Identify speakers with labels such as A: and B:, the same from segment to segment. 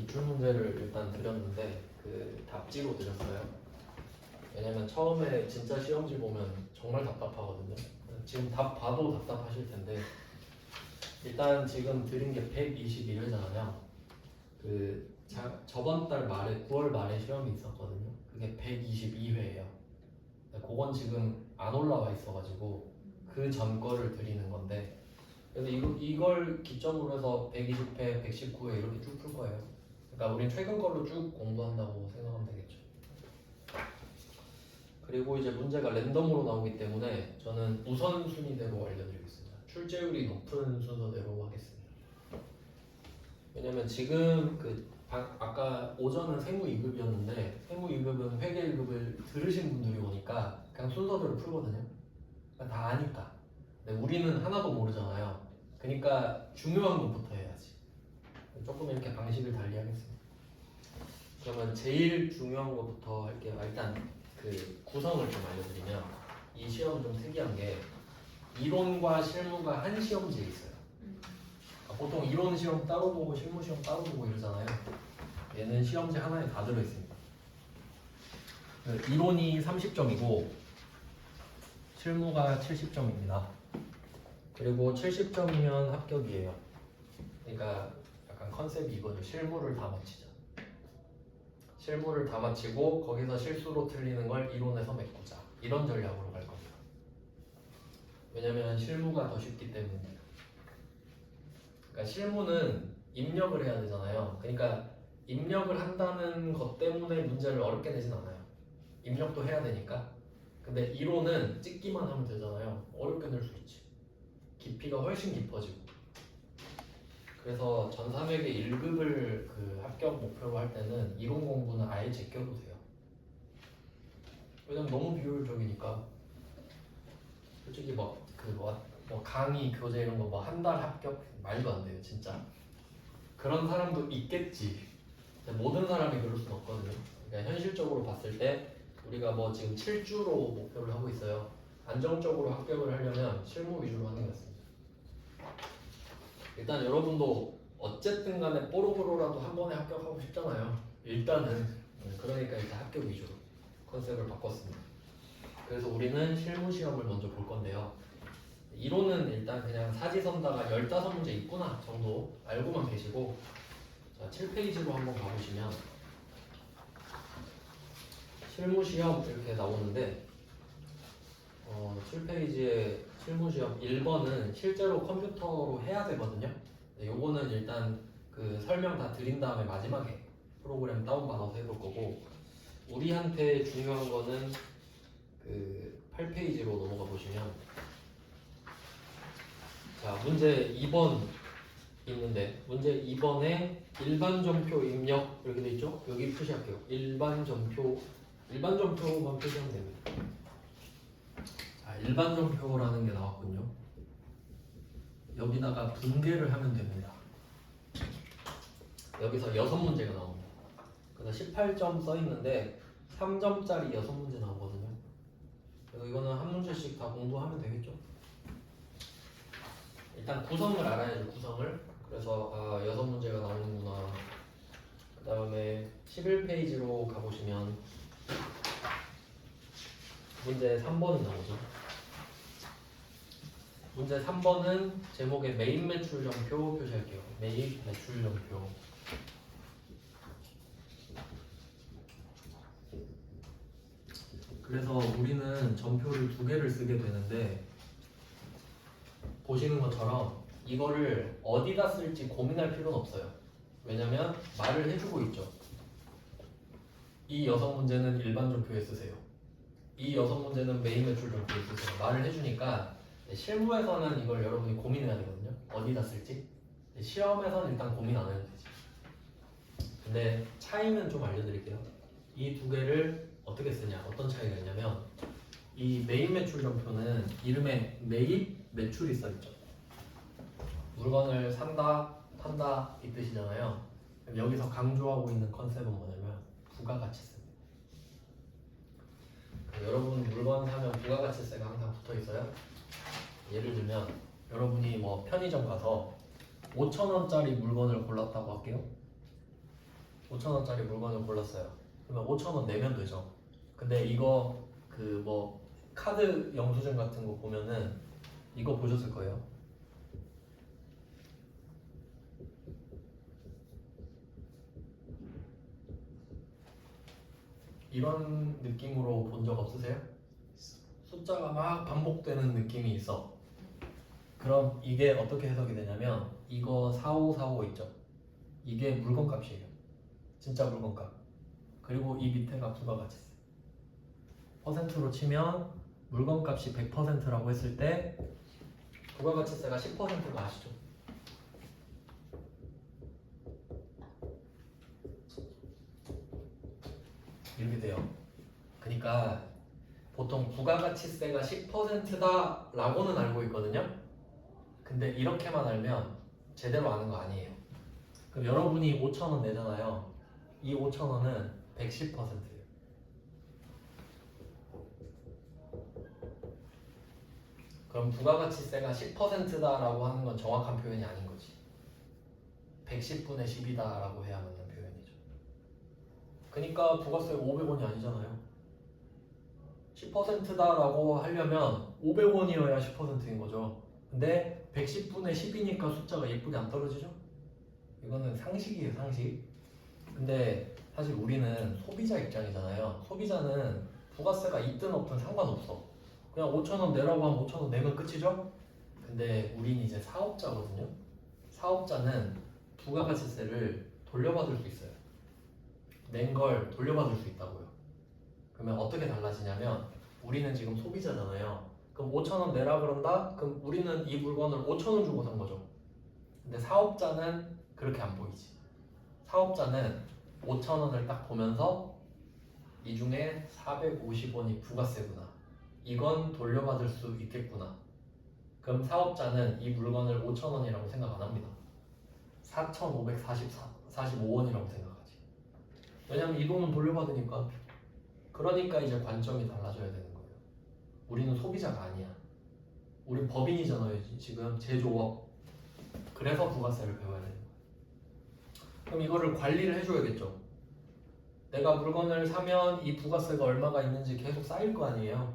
A: 기출 문제를 일단 드렸는데 그 답지로 드렸어요. 왜냐면 처음에 진짜 시험지 보면 정말 답답하거든요. 지금 답 봐도 답답하실 텐데 일단 지금 드린 게 121회잖아요. 저번 달 말에 9월 말에 시험이 있었거든요. 그게 122회예요. 그건 지금 안 올라와 있어가지고 그 전 거를 드리는 건데 그래서 이걸 기점으로 해서 120회, 119회 이렇게 쭉 풀 거예요. 그러니까 우린 최근 걸로 쭉 공부한다고 생각하면 되겠죠. 그리고 이제 문제가 랜덤으로 나오기 때문에 저는 우선순위대로 알려드리겠습니다. 출제율이 높은 순서대로 하겠습니다. 왜냐면 지금 아까 오전은 세무 2급이었는데 세무 2급은 회계 1급을 들으신 분들이 오니까 그냥 순서대로 풀거든요. 그러니까 다 아니까. 근데 우리는 하나도 모르잖아요. 그러니까 중요한 것부터 해야지. 조금 이렇게 방식을 달리 하겠습니다. 그러면 제일 중요한 것부터 할게요. 일단 그 구성을 좀 알려드리면 이 시험은 좀 특이한 게 이론과 실무가 한 시험지에 있어요. 보통 이론 시험 따로 보고 실무 시험 따로 보고 이러잖아요. 얘는 시험지 하나에 다 들어있습니다. 이론이 30점이고 실무가 70점입니다. 그리고 70점이면 합격이에요. 그러니까 약간 컨셉이 이거죠. 실무를 다 마치자. 실무를 다 마치고 거기서 실수로 틀리는 걸 이론에서 메꾸자. 이런 전략으로 갈 겁니다. 왜냐면 실무가 더 쉽기 때문입니다. 그러니까 실무는 입력을 해야 되잖아요. 그러니까 입력을 한다는 것 때문에 문제를 어렵게 내진 않아요. 입력도 해야 되니까. 근데 이론은 찍기만 하면 되잖아요. 어렵게 낼 수 있지. 깊이가 훨씬 깊어지고. 그래서 전3회계 1급을 그 합격 목표로 할 때는 이론 공부는 아예 제껴도 돼요. 왜냐면 너무 비효율적이니까. 솔직히 뭐 강의, 교재 이런 거 뭐 한 달 합격 말도 안 돼요, 진짜. 그런 사람도 있겠지. 모든 사람이 그럴 수는 없거든요. 그러니까 현실적으로 봤을 때 우리가 뭐 지금 7주로 목표를 하고 있어요. 안정적으로 합격을 하려면 실무 위주로 하는 게 맞습니다. 일단 여러분도 어쨌든 간에 뽀로로라도 한 번에 합격하고 싶잖아요. 일단은. 그러니까 일단 합격 위주로 컨셉을 바꿨습니다. 그래서 우리는 실무 시험을 먼저 볼 건데요. 이론은 일단 그냥 사지선다가 15문제 있구나 정도 알고만 계시고, 자 7페이지로 한번 가보시면 실무 시험 이렇게 나오는데 7페이지에 실무 시험 1번은 실제로 컴퓨터로 해야 되거든요. 요거는 일단 그 설명 다 드린 다음에 마지막에 프로그램 다운받아서 해볼 거고, 우리한테 중요한 거는 그 8페이지로 넘어가 보시면 자 문제 2번 있는데, 문제 2번에 일반 점표 입력 이렇게 돼 있죠? 여기 표시할게요. 일반 점표만 표시하면 됩니다. 자, 일반 점표라는 게 나왔군요. 여기다가 분개를 하면 됩니다. 여기서 6문제가 나옵니다. 그래서 18점 써 있는데 3점짜리 6문제 나오거든요. 그래서 이거는 한 문제씩 다 공부하면 되겠죠. 일단 구성을 알아야죠. 구성을. 그래서 6문제가 나오는구나. 그 다음에 11페이지로 가보시면 문제 3번이 나오죠. 문제 3번은 제목에 매입 매출 점표 표시할게요. 매입 매출 점표. 그래서 우리는 점표를 2개를 쓰게 되는데, 보시는 것처럼 이거를 어디다 쓸지 고민할 필요는 없어요. 왜냐면 말을 해주고 있죠. 이 6문제는 일반 점표에 쓰세요. 이 6문제는 매입 매출 점표에 쓰세요. 말을 해주니까 실무에서는 이걸 여러분이 고민해야 되거든요. 어디다 쓸지. 시험에서는 일단 고민 안 해도 되지. 근데 차이는 좀 알려드릴게요. 이 2개를 어떻게 쓰냐, 어떤 차이가 있냐면, 이 매입 매출 점표는 이름에 매입 매출이 써있죠. 물건을 산다, 판다 이 뜻이잖아요. 여기서 강조하고 있는 컨셉은 뭐냐면 부가가치세입니다. 여러분 물건 사면 부가가치세가 항상 붙어있어요. 예를 들면 여러분이 뭐 편의점 가서 5,000원짜리 물건을 골랐다고 할게요. 5,000원짜리 물건을 골랐어요. 그러면 5,000원 내면 되죠. 근데 이거 그 뭐 카드 영수증 같은 거 보면은 이거 보셨을 거예요. 이런 느낌으로 본 적 없으세요? 숫자가 막 반복되는 느낌이 있어. 그럼 이게 어떻게 해석이 되냐면 이거 4545 있죠? 이게 물건값이에요. 진짜 물건값. 그리고 이 밑에가 부가가치세. 퍼센트로 치면 물건값이 100%라고 했을 때 부가가치세가 10%가 아시죠? 이렇게 돼요. 그러니까 보통 부가가치세가 10%다라고는 알고 있거든요. 근데 이렇게만 알면 제대로 아는 거 아니에요. 그럼 여러분이 5,000원 내잖아요. 이 5,000원은 110%예요. 그럼 부가가치세가 10%다라고 하는 건 정확한 표현이 아닌 거지. 110분의 10이다라고 해야 맞는 표현이죠. 그러니까 부가세가 500원이 아니잖아요. 10%다라고 하려면 500원이어야 10%인 거죠. 근데 110분의 10이니까 숫자가 예쁘게 안 떨어지죠? 이거는 상식이에요, 상식. 근데 사실 우리는 소비자 입장이잖아요. 소비자는 부가세가 있든 없든 상관없어. 그냥 5,000원 내라고 하면 5,000원 내면 끝이죠? 근데 우린 이제 사업자거든요. 사업자는 부가가치세를 돌려받을 수 있어요. 낸 걸 돌려받을 수 있다고요. 그러면 어떻게 달라지냐면 우리는 지금 소비자잖아요. 그럼 5,000원 내라 그런다? 그럼 우리는 이 물건을 5,000원 주고 산 거죠. 근데 사업자는 그렇게 안 보이지. 사업자는 5,000원을 딱 보면서 이 중에 450원이 부가세구나. 이건 돌려받을 수 있겠구나. 그럼 사업자는 이 물건을 5,000원이라고 생각 안 합니다. 4,545원이라고 생각하지. 왜냐면 이 돈은 돌려받으니까. 그러니까 이제 관점이 달라져야 되는 거예요. 우리는 소비자가 아니야. 우린 법인이잖아요. 지금 제조업. 그래서 부가세를 배워야 되는 거예요. 그럼 이거를 관리를 해줘야겠죠. 내가 물건을 사면 이 부가세가 얼마가 있는지 계속 쌓일 거 아니에요.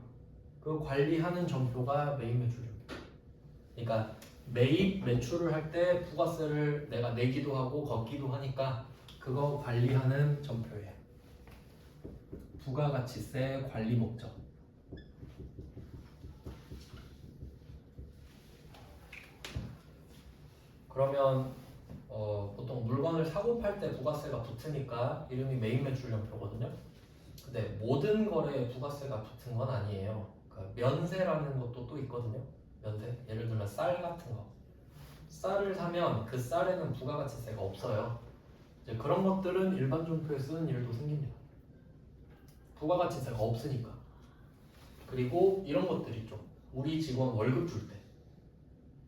A: 그 관리하는 점표가 매입 매출입니다. 그러니까 매입 매출을 할 때 부가세를 내가 내기도 하고 걷기도 하니까 그거 관리하는 점표예요. 부가가치세 관리 목적. 그러면 보통 물건을 사고 팔 때 부가세가 붙으니까 이름이 매입 매출 점표거든요. 근데 모든 거래에 부가세가 붙은 건 아니에요. 그러니까 면세라는 것도 또 있거든요. 면세. 예를 들면 쌀 같은 거. 쌀을 사면 그 쌀에는 부가가치세가 없어요. 이제 그런 것들은 일반 점표에 쓰는 일도 생깁니다. 부가가치세가 없으니까. 그리고 이런 것들 있죠. 우리 직원 월급 줄 때.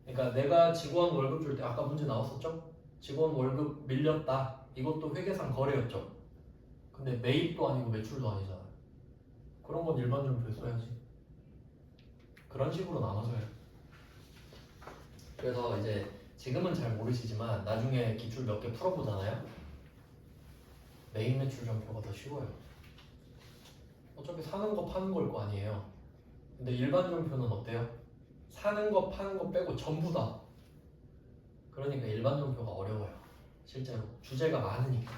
A: 그러니까 내가 직원 월급 줄 때 아까 문제 나왔었죠? 직원 월급 밀렸다. 이것도 회계상 거래였죠. 근데 매입도 아니고 매출도 아니잖아요. 그런 건 일반 점표에 써야지. 그런 식으로 나눠져요. 그래서 이제 지금은 잘 모르시지만 나중에 기출 몇 개 풀어보잖아요. 매입 매출 점표가 더 쉬워요. 어차피 사는 거 파는 걸 거 아니에요. 근데 일반 점표는 어때요? 사는 거 파는 거 빼고 전부 다. 그러니까 일반 점표가 어려워요. 실제로 주제가 많으니까.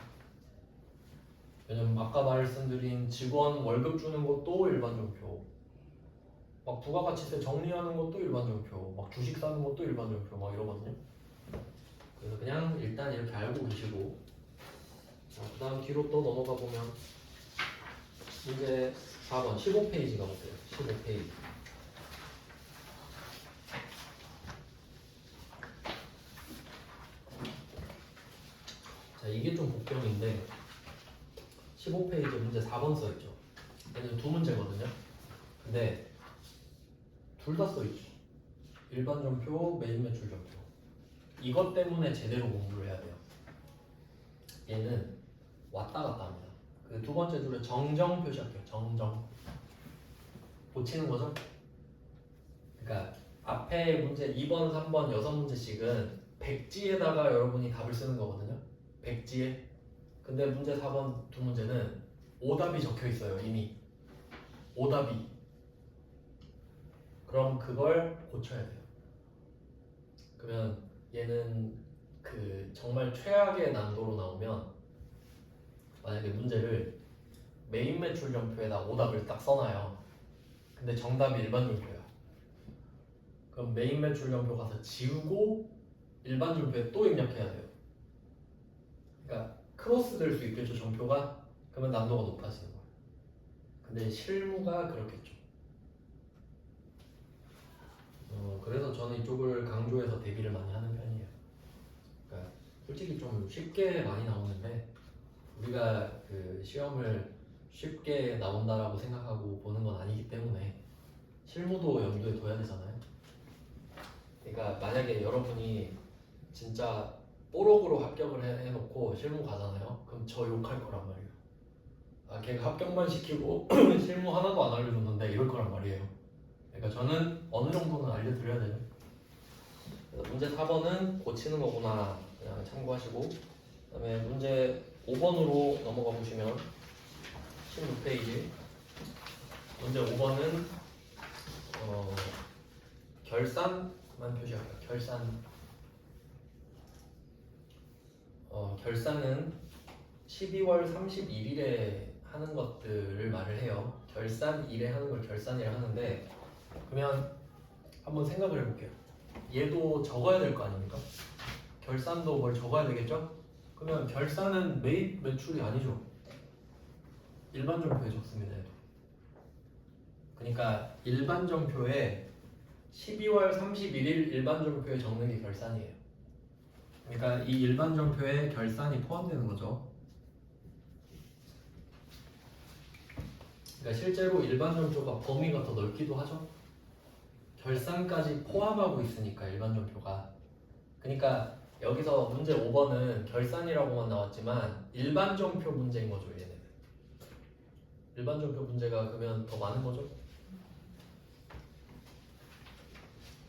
A: 왜냐면 아까 말씀드린 직원 월급 주는 것도 일반 점표, 막 부가가치세 정리하는 것도 일반 점표, 막 주식 사는 것도 일반 점표 막 이러거든요. 그래서 그냥 일단 이렇게 알고 계시고, 그 다음 뒤로 또 넘어가 보면 문제 4번 15페이지 가보세요. 15페이지. 자, 이게 좀 복병인데 15페이지 문제 4번 써있죠. 얘는 두 문제거든요. 근데 둘 다 써있죠. 일반 점표, 매입 매출 점표. 이것 때문에 제대로 공부를 해야 돼요. 얘는 왔다 갔다 합니다. 그 두 번째 줄에 정정 표시할게요. 정정. 고치는 거죠. 그러니까 앞에 문제 2번, 3번, 6문제씩은 백지에다가 여러분이 답을 쓰는 거거든요. 백지에. 근데 문제 4번 두 문제는 오답이 적혀 있어요. 이미 오답이. 그럼 그걸 고쳐야 돼요. 그러면 얘는 그 정말 최악의 난도로 나오면 만약에 문제를 메인 매출 점표에다 오답을 딱 써놔요. 근데 정답이 일반 점표야. 그럼 메인 매출 점표 가서 지우고 일반 점표에 또 입력해야 돼요. 그러니까 크로스 될 수 있겠죠, 점표가. 그러면 난도가 높아지는 거예요. 근데 실무가 그렇겠죠. 그래서 저는 이쪽을 강조해서 대비를 많이 하는 편이에요. 그러니까 솔직히 좀 쉽게 많이 나오는데 우리가 그 시험을 쉽게 나온다라고 생각하고 보는 건 아니기 때문에 실무도 염두에 둬야 되잖아요. 그러니까 만약에 여러분이 진짜 뽀록으로 합격을 해놓고 실무 가잖아요. 그럼 저 욕할 거란 말이에요. 아, 걔가 합격만 시키고 실무 하나도 안 알려줬는데 이럴 거란 말이에요. 그러니까 저는 어느 정도는 알려드려야 돼요. 그래서 문제 4번은 고치는 거구나 그냥 참고하시고, 그다음에 문제 5번으로 넘어가 보시면 16페이지 문제 5번은 결산만 표시할게요. 결산은 12월 31일에 하는 것들을 말을 해요. 결산일에 하는 걸 결산이라 하는데, 그러면 한번 생각을 해볼게요. 얘도 적어야 될 거 아닙니까? 결산도 뭘 적어야 되겠죠? 그러면 결산은 매입 매출이 아니죠. 일반 점표에 적습니다. 얘도. 그러니까 일반 점표에 12월 31일 일반 점표에 적는 게 결산이에요. 그러니까 이 일반 점표에 결산이 포함되는 거죠. 그러니까 실제로 일반 점표가 범위가 더 넓기도 하죠. 결산까지 포함하고 있으니까 일반 점표가. 그러니까 여기서 문제 5번은 결산이라고만 나왔지만 일반 점표 문제인 거죠. 얘는 일반 점표 문제가 그러면 더 많은 거죠.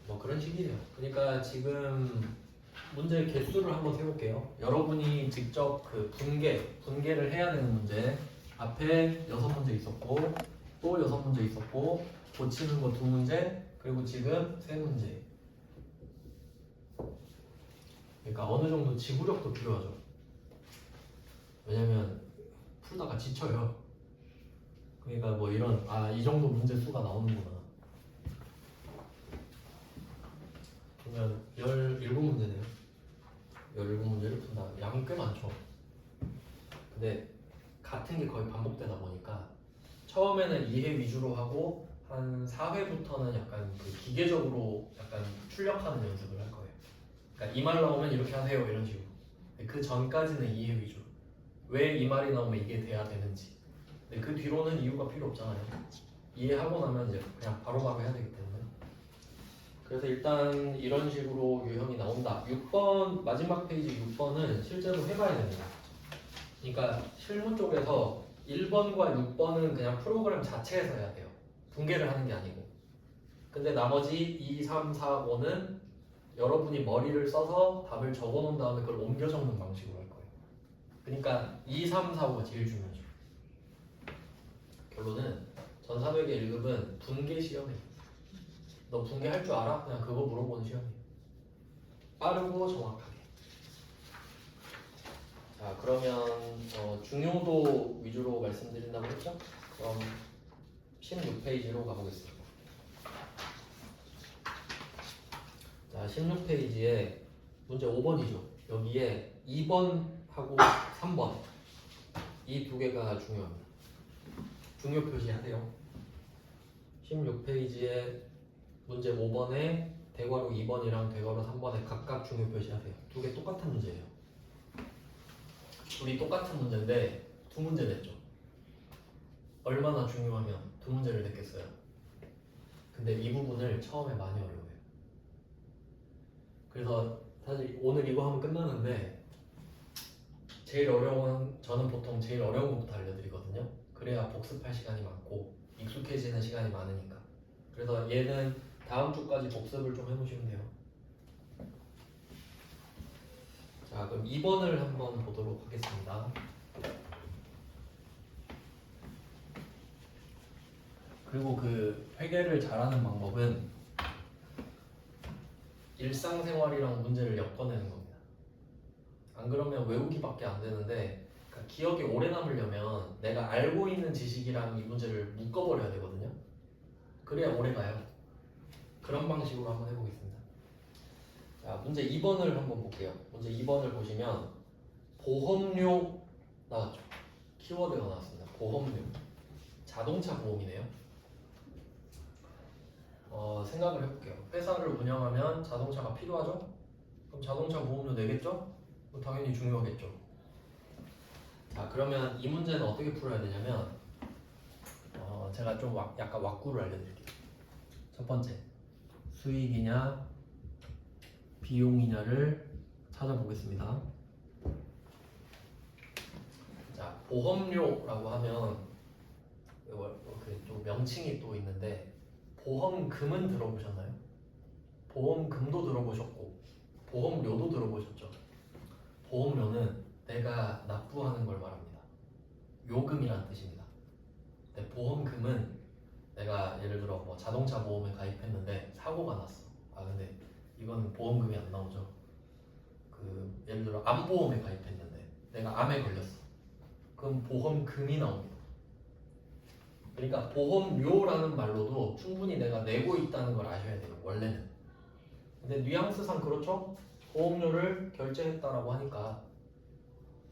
A: 뭐 그런 식이에요. 그러니까 지금 문제 개수를 한번 세볼게요. 여러분이 직접 그 분개를 해야 되는 문제 앞에 6문제 있었고 또 6문제 있었고 고치는 거 2문제 그리고 지금 3문제. 그러니까 어느 정도 지구력도 필요하죠. 왜냐면 풀다가 지쳐요. 그러니까 뭐 이런 이 정도 문제 수가 나오는구나. 그러면 17문제네요. 17문제를 푼다. 양이 꽤 많죠. 근데 같은 게 거의 반복되다 보니까 처음에는 이해 위주로 하고 한 4회부터는 약간 그 기계적으로 약간 출력하는 연습을 할 거예요. 그러니까 이 말 나오면 이렇게 하세요 이런 식으로. 그 전까지는 이해 위주. 왜 이 말이 나오면 이게 돼야 되는지. 근데 그 뒤로는 이유가 필요 없잖아요. 이해하고 나면 이제 그냥 바로바로 해야 되기 때문에. 그래서 일단 이런 식으로 유형이 나온다. 6번 마지막 페이지 6번은 실제로 해봐야 됩니다. 그러니까 실무 쪽에서 1번과 6번은 그냥 프로그램 자체에서 해야 돼요. 분개를 하는 게 아니고. 근데 나머지 2, 3, 4, 5는 여러분이 머리를 써서 답을 적어 놓은 다음에 그걸 옮겨 적는 방식으로 할 거예요. 그러니까 2, 3, 4, 5가 제일 중요하죠. 결론은 전사벽의 1급은 분개 시험이에요. 너 분개할 줄 알아? 그냥 그거 물어보는 시험이에요. 빠르고 정확하게. 자, 그러면 중요도 위주로 말씀드린다고 했죠? 그럼 16페이지로 가보겠습니다. 자, 16페이지에 문제 5번이죠. 여기에 2번하고 3번 이 두 개가 중요합니다. 중요 표시하세요. 16페이지에 문제 5번에 대괄호 2번이랑 대괄호 3번에 각각 중요 표시하세요. 두 개 똑같은 문제예요. 둘이 똑같은 문제인데 두 문제 냈죠. 얼마나 중요하면 두 문제를 냈겠어요. 근데 이 부분을 처음에 많이 어려워요. 그래서 사실 오늘 이거 하면 끝나는데 제일 어려운, 저는 보통 제일 어려운 것부터 알려드리거든요. 그래야 복습할 시간이 많고 익숙해지는 시간이 많으니까. 그래서 얘는 다음 주까지 복습을 좀 해놓으시면 돼요. 자, 그럼 2번을 한번 보도록 하겠습니다. 그리고 그 회계를 잘하는 방법은 일상생활이랑 문제를 엮어내는 겁니다. 안 그러면 외우기밖에 안 되는데, 그러니까 기억이 오래 남으려면 내가 알고 있는 지식이랑 이 문제를 묶어버려야 되거든요. 그래야 오래 가요. 그런 방식으로 한번 해보겠습니다. 자, 문제 2번을 한번 볼게요. 문제 2번을 보시면 보험료 나왔죠. 키워드가 나왔습니다. 보험료. 자동차 보험이네요. 생각을 해볼게요. 회사를 운영하면 자동차가 필요하죠? 그럼 자동차 보험료 내겠죠? 당연히 중요하겠죠. 자, 그러면 이 문제는 어떻게 풀어야 되냐면 제가 좀 약간 왁구를 알려드릴게요. 첫 번째, 수익이냐 비용이냐를 찾아보겠습니다. 자, 보험료라고 하면 좀 명칭이 또 있는데, 보험금은 들어보셨나요? 보험금도 들어보셨고 보험료도 들어보셨죠? 보험료는 내가 납부하는 걸 말합니다. 요금이란 뜻입니다. 근데 보험금은 내가 예를 들어 뭐 자동차 보험에 가입했는데 사고가 났어. 근데 이건 보험금이 안 나오죠. 예를 들어 암보험에 가입했는데 내가 암에 걸렸어. 그럼 보험금이 나옵니다. 그러니까 보험료라는 말로도 충분히 내가 내고 있다는 걸 아셔야 돼요. 원래는. 근데 뉘앙스상 그렇죠? 보험료를 결제했다라고 하니까,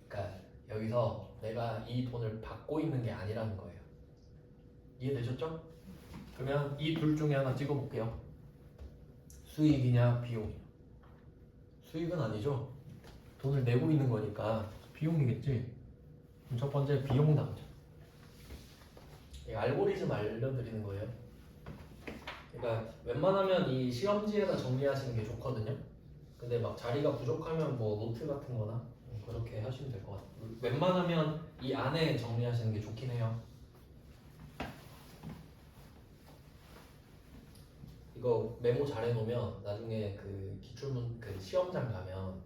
A: 그러니까 여기서 내가 이 돈을 받고 있는 게 아니라는 거예요. 이해되셨죠? 그러면 이 둘 중에 하나 찍어볼게요. 수익이냐 비용이냐. 수익은 아니죠. 돈을 내고 있는 거니까 비용이겠지. 그럼 첫 번째 비용 나오죠. 알고리즘 알려드리는 거예요. 그러니까 웬만하면 이 시험지에다 정리하시는 게 좋거든요. 근데 막 자리가 부족하면 뭐 노트 같은 거나 그렇게 하시면 될 것 같아요. 웬만하면 이 안에 정리하시는 게 좋긴 해요. 이거 메모 잘 해놓으면 나중에 그 시험장 가면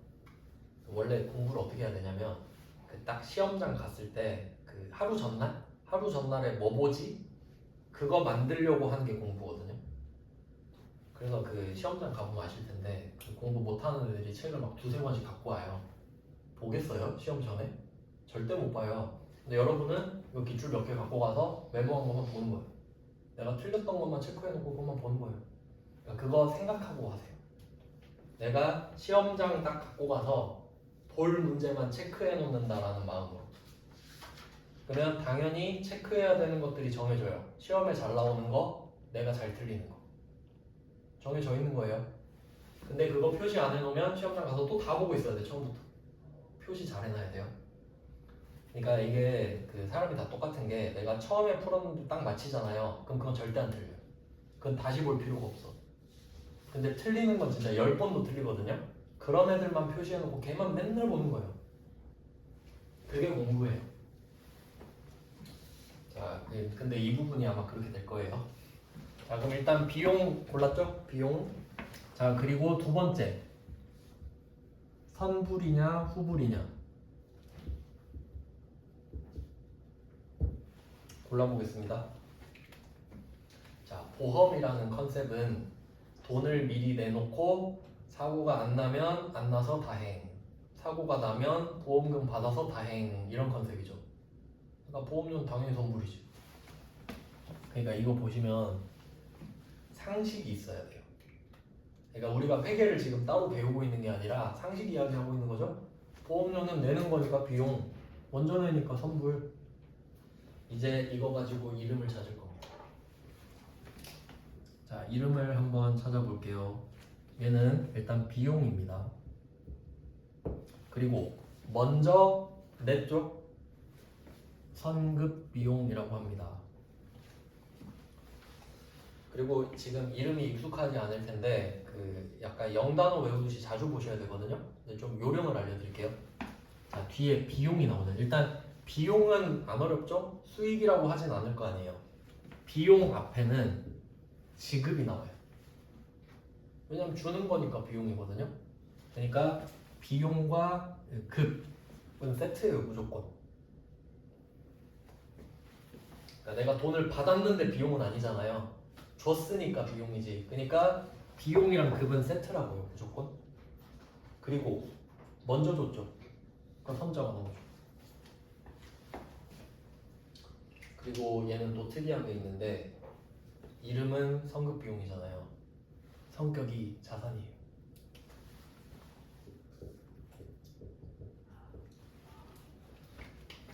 A: 원래 공부를 어떻게 해야 되냐면 딱 시험장 갔을 때 그 하루 전날에 뭐 보지? 그거 만들려고 하는 게 공부거든요. 그래서 그 시험장 가보면 아실 텐데 그 공부 못하는 애들이 책을 막 두세 권씩 갖고 와요. 보겠어요? 시험 전에? 절대 못 봐요. 근데 여러분은 이거 기출 몇 개 갖고 가서 메모한 것만 보는 거예요. 내가 틀렸던 것만 체크해놓고 그것만 보는 거예요. 그러니까 그거 생각하고 하세요. 내가 시험장 딱 갖고 가서 볼 문제만 체크해 놓는다라는 마음으로. 그러면 당연히 체크해야 되는 것들이 정해져요. 시험에 잘 나오는 거, 내가 잘 틀리는 거. 정해져 있는 거예요. 근데 그거 표시 안 해놓으면 시험장 가서 또 다 보고 있어야 돼, 처음부터. 표시 잘 해놔야 돼요. 그러니까 이게 그 사람이 다 똑같은 게 내가 처음에 풀었는데 딱 맞히잖아요. 그럼 그건 절대 안 틀려요. 그건 다시 볼 필요가 없어. 근데 틀리는 건 진짜 10번도 틀리거든요. 그런 애들만 표시해놓고 걔만 맨날 보는 거예요. 그게 공부예요. 자, 근데 이 부분이 아마 그렇게 될 거예요. 자, 그럼 일단 비용 골랐죠? 비용. 자, 그리고 두 번째, 선불이냐 후불이냐 골라보겠습니다. 자, 보험이라는 컨셉은 돈을 미리 내놓고 사고가 안 나면 안 나서 다행, 사고가 나면 보험금 받아서 다행, 이런 컨셉이죠. 그러니까 보험료는 당연히 선불이지. 그러니까 이거 보시면 상식이 있어야 돼요. 그러니까 우리가 회계를 지금 따로 배우고 있는 게 아니라 상식 이야기하고 있는 거죠. 보험료는 내는 거니까 비용, 먼저 내니까 선불. 이제 이거 가지고 이름을 찾을 겁니다. 자, 이름을 한번 찾아볼게요. 얘는 일단 비용입니다. 그리고 먼저 냈죠? 선급 비용이라고 합니다. 그리고 지금 이름이 익숙하지 않을 텐데 그 약간 영단어 외우듯이 자주 보셔야 되거든요. 근데 좀 요령을 알려드릴게요. 자, 뒤에 비용이 나오는, 일단 비용은 안 어렵죠? 수익이라고 하진 않을 거 아니에요. 비용 앞에는 지급이 나와요. 왜냐면 주는 거니까 비용이거든요. 그러니까 비용과 급은 세트예요, 무조건. 그러니까 내가 돈을 받았는데 비용은 아니잖아요. 줬으니까 비용이지. 그러니까 비용이랑 급은 세트라고요, 무조건. 그리고 먼저 줬죠. 그럼 선자가 나오죠. 그리고 얘는 또 특이한 게 있는데 이름은 성급 비용이잖아요. 성격이 자산이에요.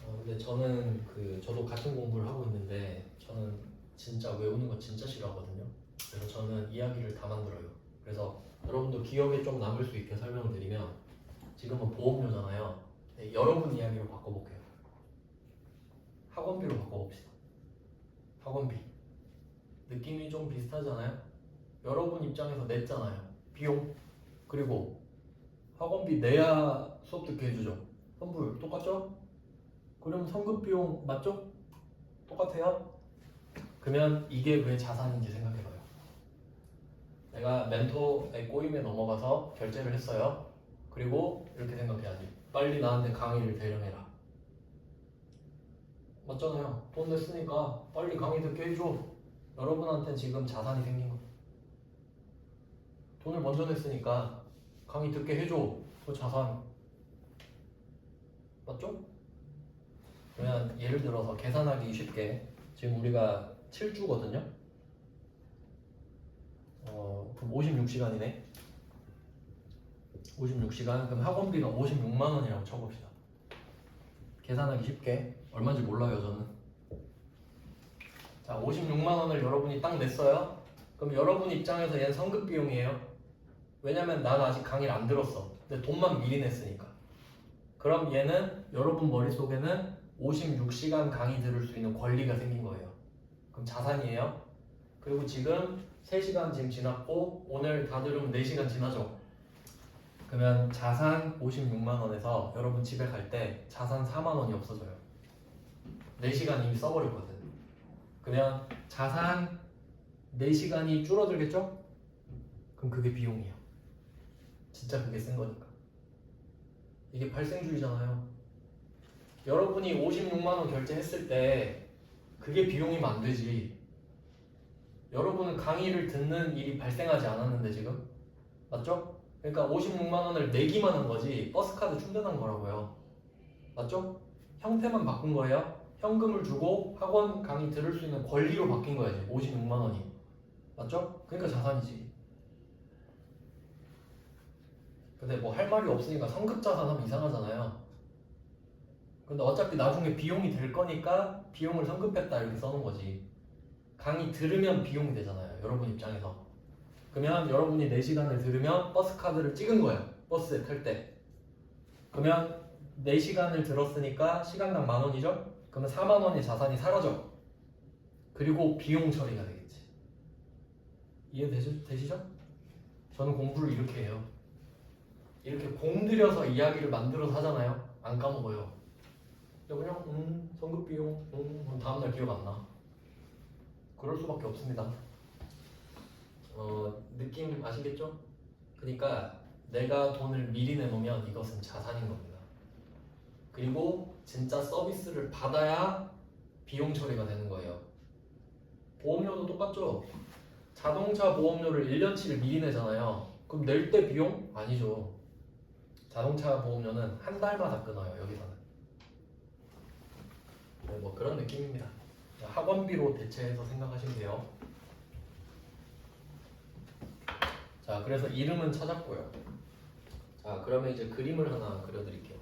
A: 근데 저는 저도 같은 공부를 하고 있는데 저는 진짜 외우는 거 진짜 싫어하거든요. 그래서 저는 이야기를 다 만들어요. 그래서 여러분도 기억에 좀 남을 수 있게 설명을 드리면 지금은 보험료잖아요. 네, 여러분 이야기로 바꿔볼게요. 학원비로 바꿔봅시다. 학원비 느낌이 좀 비슷하잖아요. 여러분 입장에서 냈잖아요. 비용. 그리고 학원비 내야 수업 듣게 해주죠. 환불 똑같죠? 그럼 성급 비용 맞죠? 똑같아요? 그러면 이게 왜 자산인지 생각해봐요. 내가 멘토의 꼬임에 넘어가서 결제를 했어요. 그리고 이렇게 생각해야지. 빨리 나한테 강의를 대령해라. 맞잖아요. 돈 냈으니까 빨리 강의 듣게 해줘. 여러분한테 지금 자산이 생긴 거. 돈을 먼저 냈으니까 강의 듣게 해줘. 그 자산. 맞죠? 그러면 예를 들어서 계산하기 쉽게 지금 우리가 7주거든요. 그럼 56시간이네. 56시간. 그럼 학원비가 56만 원이라고 쳐봅시다. 계산하기 쉽게. 얼마인지 몰라요, 저는. 자, 56만 원을 여러분이 딱 냈어요. 그럼 여러분 입장에서 얘는 성급 비용이에요. 왜냐면 난 아직 강의를 안 들었어. 근데 돈만 미리 냈으니까. 그럼 얘는 여러분 머릿속에는 56시간 강의 들을 수 있는 권리가 생긴 거예요. 그럼 자산이에요. 그리고 지금 3시간 지금 지났고 오늘 다 들으면 4시간 지나죠. 그러면 자산 56만 원에서 여러분 집에 갈 때 자산 4만 원이 없어져요. 4시간 이미 써버렸거든. 그러면 자산 4시간이 줄어들겠죠? 그럼 그게 비용이에요. 진짜 그게 쓴 거니까. 이게 발생주의잖아요. 여러분이 56만 원 결제했을 때 그게 비용이면 안 되지. 여러분은 강의를 듣는 일이 발생하지 않았는데 지금 맞죠? 그러니까 56만 원을 내기만 한 거지 버스카드 충전한 거라고요. 맞죠? 형태만 바꾼 거예요. 현금을 주고 학원 강의 들을 수 있는 권리로 바뀐 거야지. 56만 원이. 맞죠? 그러니까 자산이지. 근데 뭐 할 말이 없으니까 성급자산 하면 이상하잖아요. 근데 어차피 나중에 비용이 될 거니까 비용을 성급했다 이렇게 써놓은 거지. 강의 들으면 비용이 되잖아요. 여러분 입장에서. 그러면 여러분이 4시간을 들으면 버스 카드를 찍은 거예요. 버스에 탈 때. 그러면 4시간을 들었으니까 시간당 10,000원이죠? 그러면 4만 원의 자산이 사라져. 그리고 비용 처리가 되겠지. 이해되시죠? 저는 공부를 이렇게 해요. 이렇게 공들여서 이야기를 만들어서 하잖아요. 안 까먹어요. 그냥 성급 비용 그럼 다음날 기억 안 나. 그럴 수밖에 없습니다. 느낌 아시겠죠? 그러니까 내가 돈을 미리 내놓으면 이것은 자산인 겁니다. 그리고 진짜 서비스를 받아야 비용 처리가 되는 거예요. 보험료도 똑같죠? 자동차 보험료를 1년치를 미리 내잖아요. 그럼 낼 때 비용? 아니죠. 자동차 보험료는 한 달마다 끊어요. 여기서는. 뭐 그런 느낌입니다. 학원비로 대체해서 생각하시면 돼요. 자, 그래서 이름은 찾았고요. 자, 그러면 이제 그림을 하나 그려드릴게요.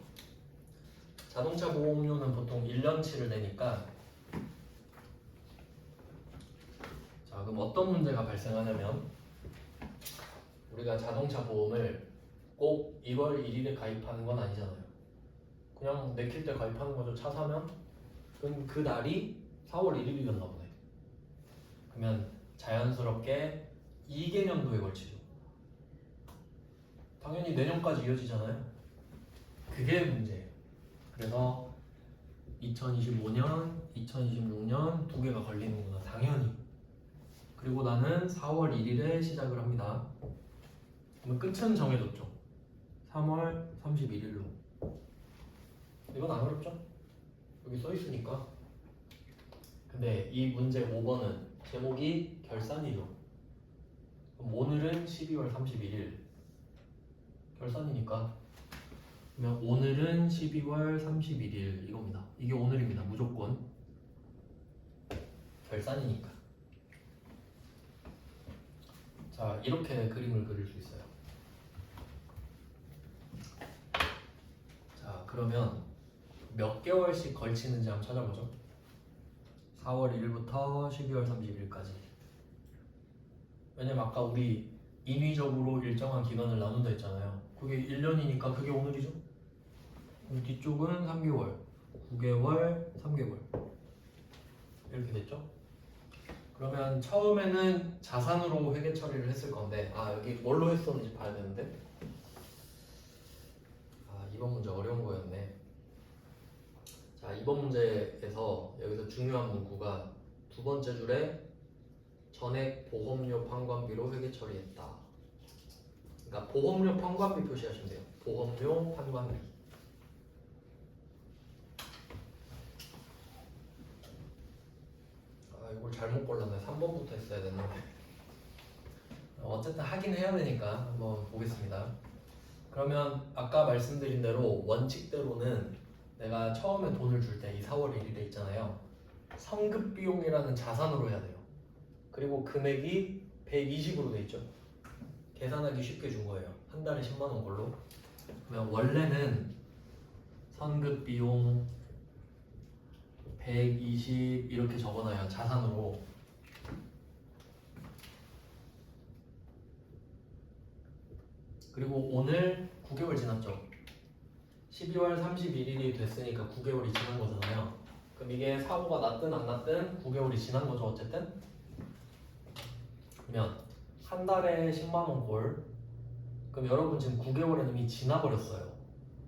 A: 자동차 보험료는 보통 1년치를 내니까 자, 그럼 어떤 문제가 발생하냐면 우리가 자동차 보험을 꼭 1월 1일에 가입하는 건 아니잖아요. 그냥 내킬 때 가입하는 거죠. 차 사면 그럼 그 날이 4월 1일이었나 보네. 그러면 자연스럽게 2개년도에 걸치죠. 당연히 내년까지 이어지잖아요. 그게 문제예요. 그래서 2025년, 2026년 두 개가 걸리는구나. 당연히. 그리고 나는 4월 1일에 시작을 합니다. 그러면 끝은 정해졌죠. 3월 31일로. 이건 안 어렵죠? 여기 써 있으니까. 그 근데 이 문제 5번은 제목이 결산이죠. 그럼 오늘은 12월 31일 결산이니까 그러면 오늘은 12월 31일 이겁니다. 이게 오늘입니다. 무조건 결산이니까. 자, 이렇게 그림을 그릴 수 있어요. 자, 그러면 몇 개월씩 걸치는지 한번 찾아보죠. 4월 1일부터 12월 30일까지. 왜냐면 아까 우리 인위적으로 일정한 기간을 나눈다 했잖아요. 그게 1년이니까 그게 오늘이죠. 그럼 뒤쪽은 3개월, 9개월, 3개월 이렇게 됐죠. 그러면 처음에는 자산으로 회계 처리를 했을 건데 여기 뭘로 했었는지 봐야 되는데 이번 문제 어려운 거였네. 자, 이번 문제에서 여기서 중요한 문구가 두 번째 줄에 전액 보험료 판관비로 회계 처리했다. 그러니까 보험료 판관비 표시하시면 돼요. 보험료 판관비. 이걸 잘못 골랐네. 3번부터 했어야 됐는데. 어쨌든 하긴 해야 되니까 한번 보겠습니다. 그러면 아까 말씀드린 대로 원칙대로는 내가 처음에 돈을 줄 때 이 4월 1일에 있잖아요. 성급 비용이라는 자산으로 해야 돼요. 그리고 금액이 120으로 돼 있죠. 계산하기 쉽게 준 거예요. 한 달에 10만 원 걸로. 그러면 원래는 선급 비용 120 이렇게 적어놔요. 자산으로. 그리고 오늘 9개월 지났죠. 12월 31일이 됐으니까 9개월이 지난 거잖아요. 그럼 이게 사고가 났든 안 났든 9개월이 지난 거죠. 어쨌든. 그러면 한 달에 10만 원 꼴. 그럼 여러분 지금 9개월은 이미 지나버렸어요.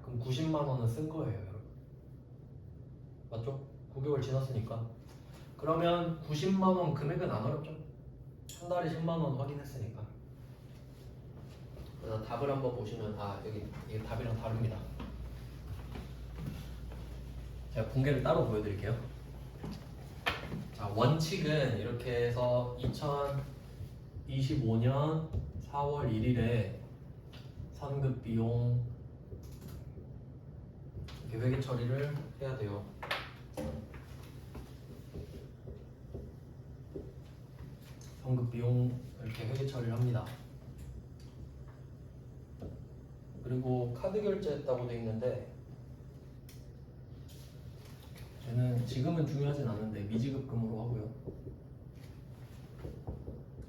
A: 그럼 90만 원은 쓴 거예요, 여러분. 맞죠? 9개월 지났으니까. 그러면 90만 원 금액은 안 어렵죠? 한 달에 10만 원 확인했으니까. 그래서 답을 한번 보시면 여기 이게 답이랑 다릅니다. 제가 분개를 따로 보여드릴게요. 자, 원칙은 이렇게 해서 2025년 4월 1일에 선급 비용 이렇게 회계 처리를 해야 돼요. 선급 비용 이렇게 회계 처리를 합니다. 그리고 카드 결제했다고 돼 있는데 저는 지금은 중요하진 않은데 미지급금으로 하고요.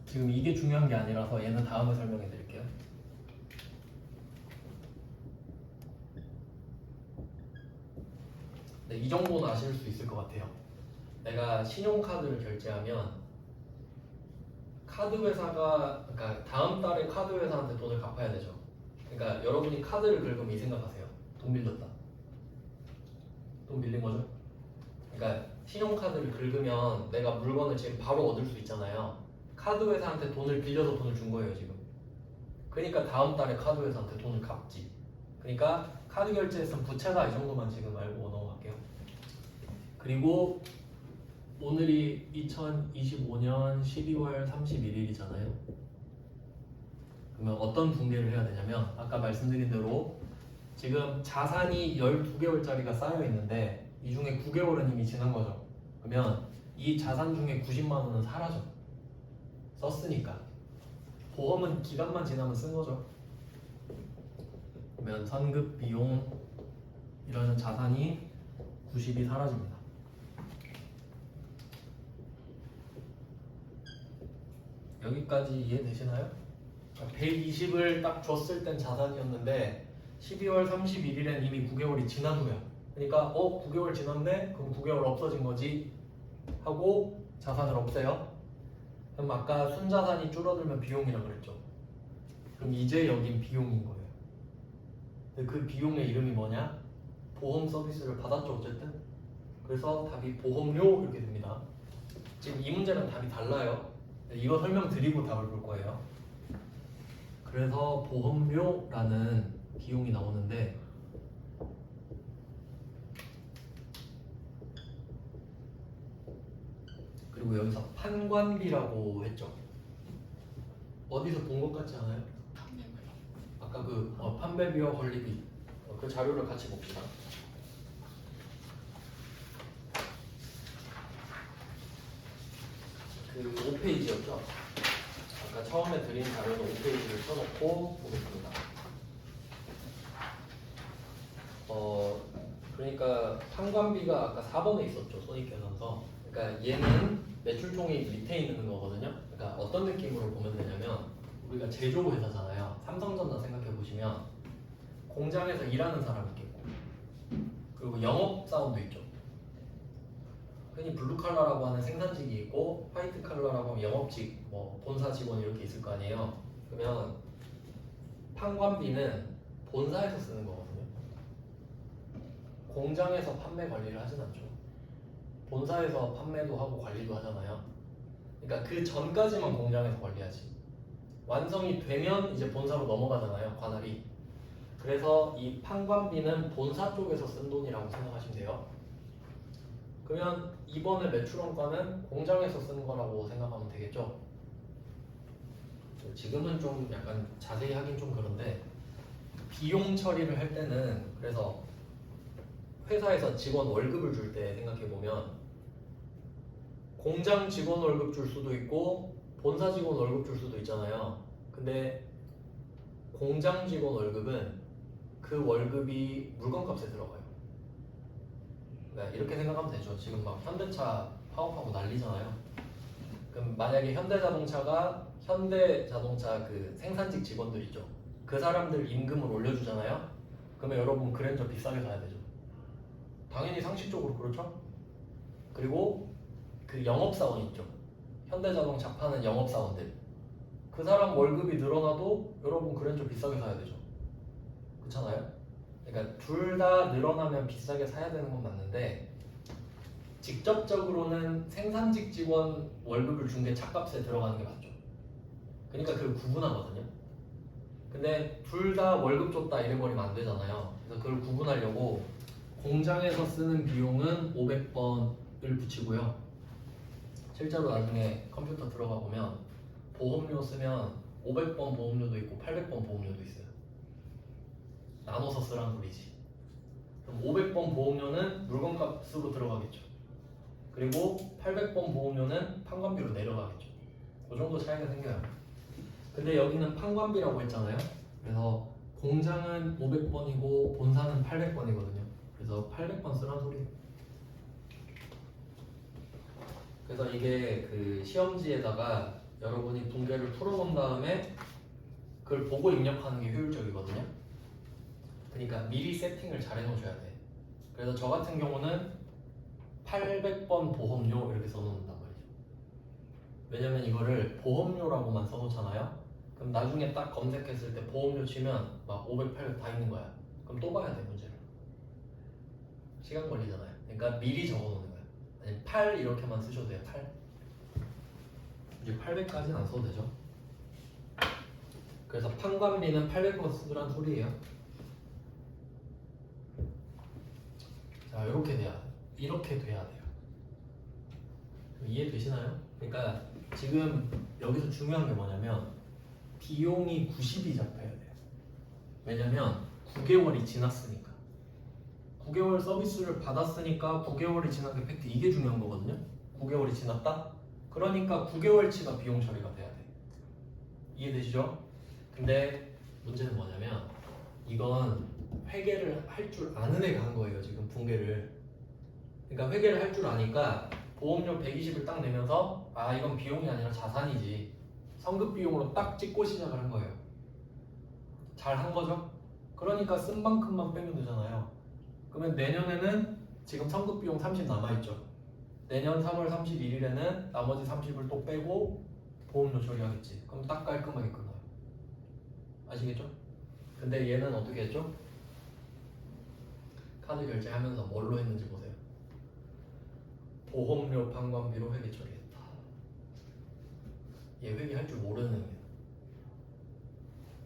A: 지금 이게 중요한 게 아니라서 얘는 다음에 설명해 드릴게요. 네, 이 정도는 아실 수 있을 것 같아요. 내가 신용카드를 결제하면 카드 회사가 그러니까 다음 달에 카드 회사한테 돈을 갚아야 되죠. 그러니까 여러분이 카드를 긁으면 이 생각하세요. 돈 빌렸다. 돈 빌린 거죠. 그러니까 신용카드를 긁으면 내가 물건을 지금 바로 얻을 수 있잖아요. 카드 회사한테 돈을 빌려서 돈을 준 거예요 지금. 그러니까 다음 달에 카드 회사한테 돈을 갚지. 그러니까 카드 결제했으면 부채다 이 정도만 지금 알고 넘어갈게요. 그리고 오늘이 2025년 12월 31일이잖아요. 그러면 어떤 분개를 해야 되냐면 아까 말씀드린 대로 지금 자산이 12개월짜리가 쌓여 있는데 이 중에 9개월은 이미 지난 거죠. 그러면 이 자산 중에 90만 원은 사라져. 썼으니까. 보험은 기간만 지나면 쓴 거죠. 그러면 선급 비용 이라는 자산이 90이 사라집니다. 여기까지 이해되시나요? 120을 딱 줬을 땐 자산이었는데 12월 31일엔 이미 9개월이 지난 후야. 그러니까 9개월 지났네? 그럼 9개월 없어진 거지 하고 자산을 없애요. 그럼 아까 순자산이 줄어들면 비용이라고 그랬죠. 그럼 이제 여긴 비용인 거예요. 근데 그 비용의 이름이 뭐냐? 보험 서비스를 받았죠 어쨌든. 그래서 답이 보험료 이렇게 됩니다. 지금 이 문제랑 답이 달라요. 이거 설명드리고 답을 볼 거예요. 그래서 보험료라는 비용이 나오는데 그리고 여기서 판관비라고 했죠. 어디서 본 것 같지 않아요? 아까 그 판매비와 권리비 그 자료를 같이 봅시다. 그 5페이지였죠? 아까 처음에 드린 자료는 5페이지를 써놓고 보겠습니다. 그러니까 판관비가 아까 4번에 있었죠. 손익계산서. 그러니까 얘는 매출총액 밑에 있는 거거든요. 그러니까 어떤 느낌으로 보면 되냐면 우리가 제조 회사잖아요. 삼성전자 생각해 보시면 공장에서 일하는 사람 있겠고 그리고 영업사원도 있죠. 흔히 블루칼라라고 하는 생산직이 있고 화이트 칼라라고 하면 영업직, 뭐 본사 직원 이렇게 있을 거 아니에요. 그러면 판관비는 본사에서 쓰는 거거든요. 공장에서 판매 관리를 하진 않죠. 본사에서 판매도 하고 관리도 하잖아요. 그러니까 그 전까지만 공장에서 관리하지. 완성이 되면 이제 본사로 넘어가잖아요. 관할이. 그래서 이 판관비는 본사 쪽에서 쓴 돈이라고 생각하시면 돼요. 그러면 이번에 매출원가는 공장에서 쓰는 거라고 생각하면 되겠죠. 지금은 좀 약간 자세히 하긴 좀 그런데 비용 처리를 할 때는 그래서 회사에서 직원 월급을 줄 때 생각해 보면 공장 직원 월급 줄 수도 있고 본사 직원 월급 줄 수도 있잖아요. 근데 공장 직원 월급은 그 월급이 물건값에 들어가요. 그러니까 이렇게 생각하면 되죠. 지금 막 현대차 파업하고 난리잖아요. 그럼 만약에 현대자동차가 현대자동차 그 생산직 직원들 있죠. 그 사람들 임금을 올려주잖아요. 그러면 여러분 그랜저 비싸게 사야 되죠. 당연히 상식적으로 그렇죠. 그리고 그 영업사원 있죠. 현대자동차 파는 영업사원들. 그 사람 월급이 늘어나도 여러분 그랜저 비싸게 사야 되죠. 그렇잖아요. 그러니까 둘 다 늘어나면 비싸게 사야 되는 건 맞는데 직접적으로는 생산직 직원 월급을 준 게 차값에 들어가는 게 맞죠. 그러니까 그걸 구분하거든요. 근데 둘 다 월급 줬다 이래버리면 안 되잖아요. 그래서 그걸 구분하려고 공장에서 쓰는 비용은 500번을 붙이고요. 실제로 나중에 컴퓨터 들어가 보면 보험료 쓰면 500번 보험료도 있고 800번 보험료도 있어요. 나눠서 쓰라는 소리지. 그럼 500번 보험료는 물건값으로 들어가겠죠. 그리고 800번 보험료는 판관비로 내려가겠죠. 그 정도 차이가 생겨요. 근데 여기는 판관비라고 했잖아요. 그래서 공장은 500번이고 본사는 800번이거든요. 그래서 800번 쓰라는 소리. 그래서 이게 그 시험지에다가 여러분이 분계를 풀어본 다음에 그걸 보고 입력하는 게 효율적이거든요. 그러니까 미리 세팅을 잘 해놓으셔야 돼. 그래서 저 같은 경우는 800번 보험료 이렇게 써놓는단 말이죠. 왜냐면 이거를 보험료라고만 써놓잖아요. 그럼 나중에 딱 검색했을 때 보험료 치면 막 500, 800 다 있는 거야. 그럼 또 봐야 돼 문제를. 시간 걸리잖아요. 그러니까 미리 적어놓는 거야. 아니면 8 이렇게만 쓰셔도 돼요. 8. 이제 800까지는 안 써도 되죠. 그래서 판관비는 800번 쓰란 소리예요. 자, 이렇게 돼야 돼요. 이해되시나요? 그러니까 지금 여기서 중요한 게 뭐냐면 비용이 90이 잡혀야 돼요. 왜냐면 9개월이 지났으니까. 9개월 서비스를 받았으니까 9개월이 지난 게 팩트, 이게 중요한 거거든요. 9개월이 지났다? 그러니까 9개월치가 비용 처리가 돼야 돼. 이해되시죠? 근데 문제는 뭐냐면 이건 회계를 할 줄 아는 애가 한 거예요. 지금 분계를. 그러니까 회계를 할 줄 아니까 보험료 120을 딱 내면서 아 이건 비용이 아니라 자산이지, 성급 비용으로 딱 찍고 시작을 한 거예요. 잘 한 거죠? 그러니까 쓴 만큼만 빼면 되잖아요. 그러면 내년에는 지금 성급 비용 30 남아있죠. 내년 3월 31일에는 나머지 30을 또 빼고 보험료 처리하겠지. 그럼 딱 깔끔하게 끝나요. 아시겠죠? 근데 얘는 어떻게 했죠? 카드 결제하면서 뭘로 했는지 보세요. 보험료 판관비로 회계 처리했다. 얘 회계할 줄 모르는 애예요.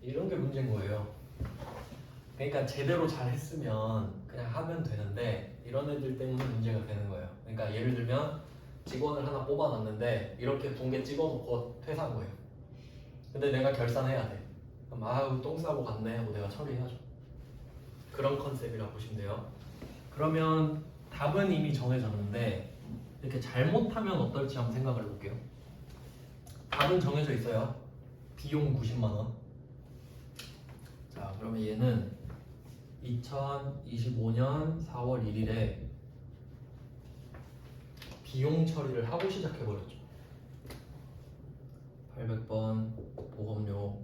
A: 이런 게 문제인 거예요. 그러니까 제대로 잘 했으면 그냥 하면 되는데 이런 애들 때문에 문제가 되는 거예요. 그러니까 예를 들면 직원을 하나 뽑아놨는데 이렇게 붕괴 찍어놓고 퇴사한 거예요. 근데 내가 결산해야 돼. 그럼 아우 똥 싸고 갔네 하고 내가 처리해야죠. 그런 컨셉이라고 보시면 돼요. 그러면 답은 이미 정해졌는데 이렇게 잘못하면 어떨지 한번 생각을 해볼게요. 답은 정해져 있어요. 비용 90만 원. 자, 그러면 얘는 2025년 4월 1일에 비용 처리를 하고 시작해버렸죠. 800번 보험료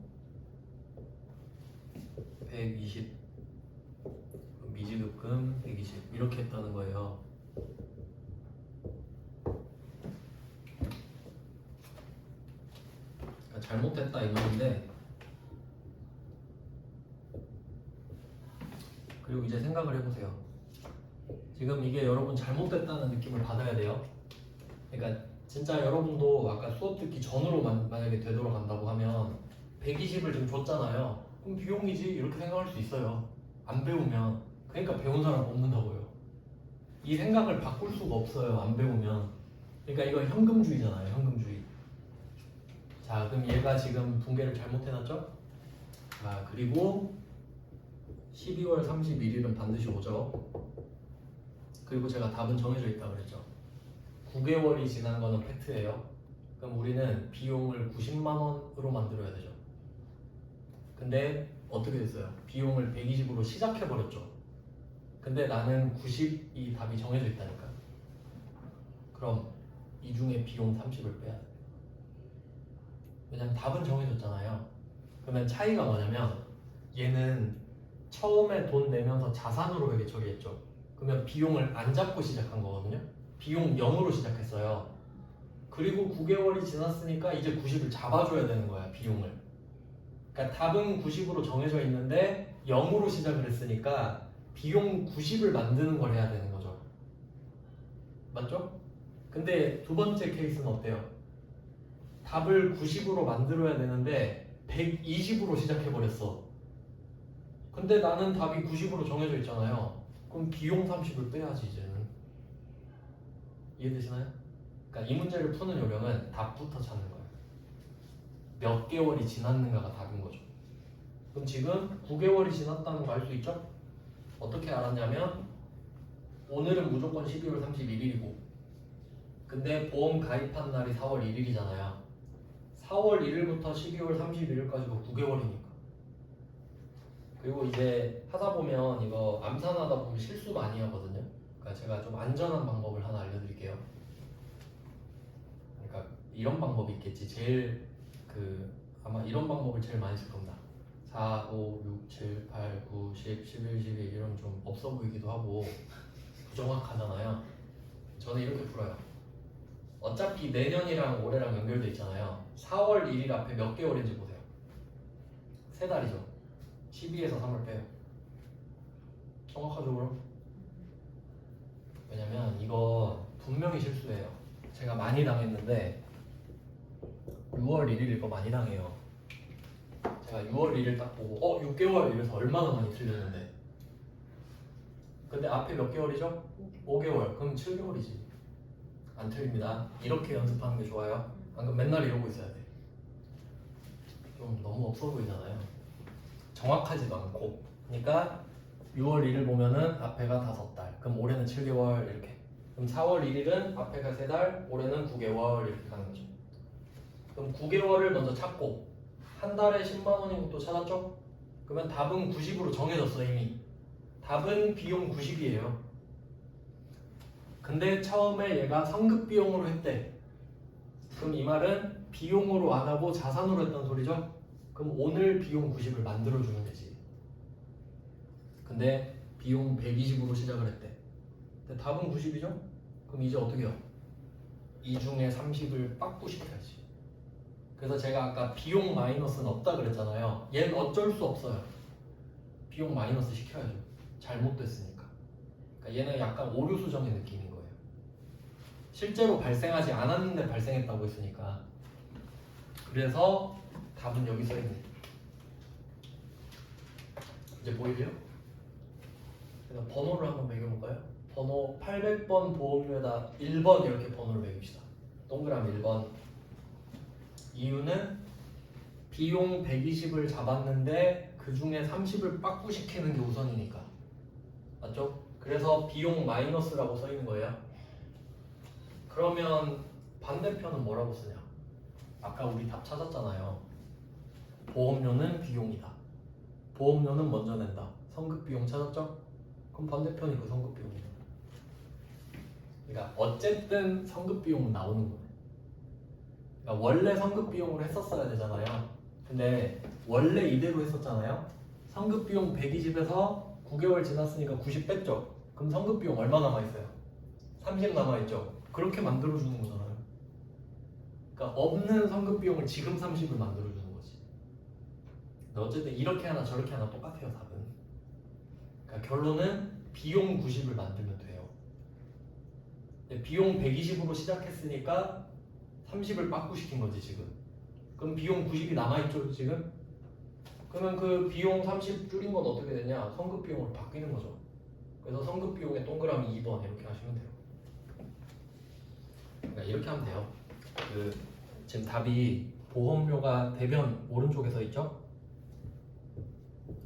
A: 120 미지급금 120 이렇게 했다는 거예요. 그러니까 잘못했다 이 말인데, 그리고 이제 생각을 해보세요. 지금 이게 여러분 잘못됐다는 느낌을 받아야 돼요. 그러니까 진짜 여러분도 아까 수업 듣기 전으로 만약에 되돌아간다고 하면 120을 지금 줬잖아요. 그럼 비용이지 이렇게 생각할 수 있어요. 안 배우면. 그러니까 배운 사람 없는다고요. 이 생각을 바꿀 수가 없어요. 안 배우면. 그러니까 이거 현금주의잖아요. 현금주의. 자, 그럼 얘가 지금 붕괴를 잘못해놨죠? 자, 그리고 12월 31일은 반드시 오죠. 그리고 제가 답은 정해져 있다고 그랬죠. 9개월이 지난 거는 팩트예요. 그럼 우리는 비용을 90만 원으로 만들어야 되죠. 근데 어떻게 됐어요? 비용을 120으로 시작해버렸죠. 근데 나는 90이 답이 정해져 있다니까. 그럼 이 중에 비용 30을 빼야 돼. 왜냐면 답은 정해졌잖아요. 그러면 차이가 뭐냐면 얘는 처음에 돈 내면서 자산으로 회계 처리했죠. 그러면 비용을 안 잡고 시작한 거거든요. 비용 0으로 시작했어요. 그리고 9개월이 지났으니까 이제 90을 잡아줘야 되는 거야, 비용을. 그러니까 답은 90으로 정해져 있는데 0으로 시작을 했으니까 비용 90을 만드는 걸 해야 되는 거죠. 맞죠? 근데 두 번째 케이스는 어때요? 답을 90으로 만들어야 되는데 120으로 시작해버렸어. 근데 나는 답이 90으로 정해져 있잖아요. 그럼 비용 30을 빼야지 이제는. 이해되시나요? 그러니까 이 문제를 푸는 요령은 답부터 찾는 거예요. 몇 개월이 지났는가가 답인 거죠. 그럼 지금 9개월이 지났다는 거 알 수 있죠? 어떻게 알았냐면 오늘은 무조건 12월 31일이고 근데 보험 가입한 날이 4월 1일이잖아요. 4월 1일부터 12월 31일까지가 9개월이니까. 그리고 이제 하다 보면 이거 암산하다 보면 실수 많이 하거든요. 그러니까 제가 좀 안전한 방법을 하나 알려드릴게요. 그러니까 이런 방법이 있겠지. 제일 아마 이런 방법을 제일 많이 쓸 겁니다. 4, 5, 6, 7, 8, 9, 10, 11, 12 이런 좀 없어 보이기도 하고 부정확하잖아요. 저는 이렇게 풀어요. 어차피 내년이랑 올해랑 연결돼 있잖아요. 4월 1일 앞에 몇 개월인지 보세요. 3달이죠. 12에서 3을 빼요. 정확하죠 그럼? 왜냐면 이거 분명히 실수예요. 제가 많이 당했는데 6월 1일 이거 많이 당해요. 제가 6월 1일 딱 보고 6개월 이래서 얼마나 많이 틀렸는데 근데 앞에 몇 개월이죠? 5개월 그럼 7개월이지. 안 틀립니다. 이렇게 연습하는 게 좋아요. 안 그럼 맨날 이러고 있어야 돼. 좀 너무 없어 보이잖아요. 정확하지도 않고. 그러니까 6월 1일 보면은 앞에가 5달 그럼 올해는 7개월 이렇게. 그럼 4월 1일은 앞에가 3달 올해는 9개월 이렇게 가는 거죠. 그럼 9개월을 먼저 찾고 한 달에 10만 원인 것도 찾았죠? 그러면 답은 90으로 정해졌어 이미. 답은 비용 90이에요. 근데 처음에 얘가 상급 비용으로 했대. 그럼 이 말은 비용으로 안 하고 자산으로 했단 소리죠? 그럼 오늘 비용 90을 만들어주면 되지. 근데 비용 120으로 시작을 했대. 근데 답은 90이죠? 그럼 이제 어떻게 해요? 이 중에 30을 빠꾸시켜야지. 그래서 제가 아까 비용 마이너스는 없다 그랬잖아요. 얘는 어쩔 수 없어요. 비용 마이너스 시켜야죠. 잘못됐으니까. 그러니까 얘는 약간 오류 수정의 느낌인 거예요. 실제로 발생하지 않았는데 발생했다고 했으니까. 그래서 답은 여기 써있네. 이제 보이세요? 그래서 번호를 한번 매겨볼까요? 번호 800번 보험료에다 1번 이렇게 번호를 매깁시다. 동그라미 1번. 이유는 비용 120을 잡았는데 그 중에 30을 빠꾸시키는 게 우선이니까. 맞죠? 그래서 비용 마이너스라고 써 있는 거예요. 그러면 반대편은 뭐라고 쓰냐? 아까 우리 답 찾았잖아요. 보험료는 비용이다. 보험료는 먼저 낸다. 선급 비용 찾았죠? 그럼 반대편이 그 선급 비용이다. 그러니까 어쨌든 선급 비용은 나오는 거예요. 그러니까 원래 선급 비용으로 했었어야 되잖아요. 근데 원래 이대로 했었잖아요. 선급 비용 120에서 9개월 지났으니까 90 뺐죠. 그럼 선급 비용 얼마 남아있어요? 30 남아있죠. 그렇게 만들어주는 거잖아요. 그러니까 없는 선급 비용을 지금 30을 만들어주는 거지. 근데 어쨌든 이렇게 하나 저렇게 하나 똑같아요, 답은. 그러니까 결론은 비용 90을 만들면 돼요. 근데 비용 120으로 시작했으니까 30을 빠꾸시킨 거지 지금. 그럼 비용 90이 남아있죠 지금? 그러면 그 비용 30 줄인 건 어떻게 되냐? 선급 비용으로 바뀌는 거죠. 그래서 선급 비용의 동그라미 2번 이렇게 하시면 돼요. 그러니까 이렇게 하면 돼요. 그 지금 답이 보험료가 대변 오른쪽에 서 있죠?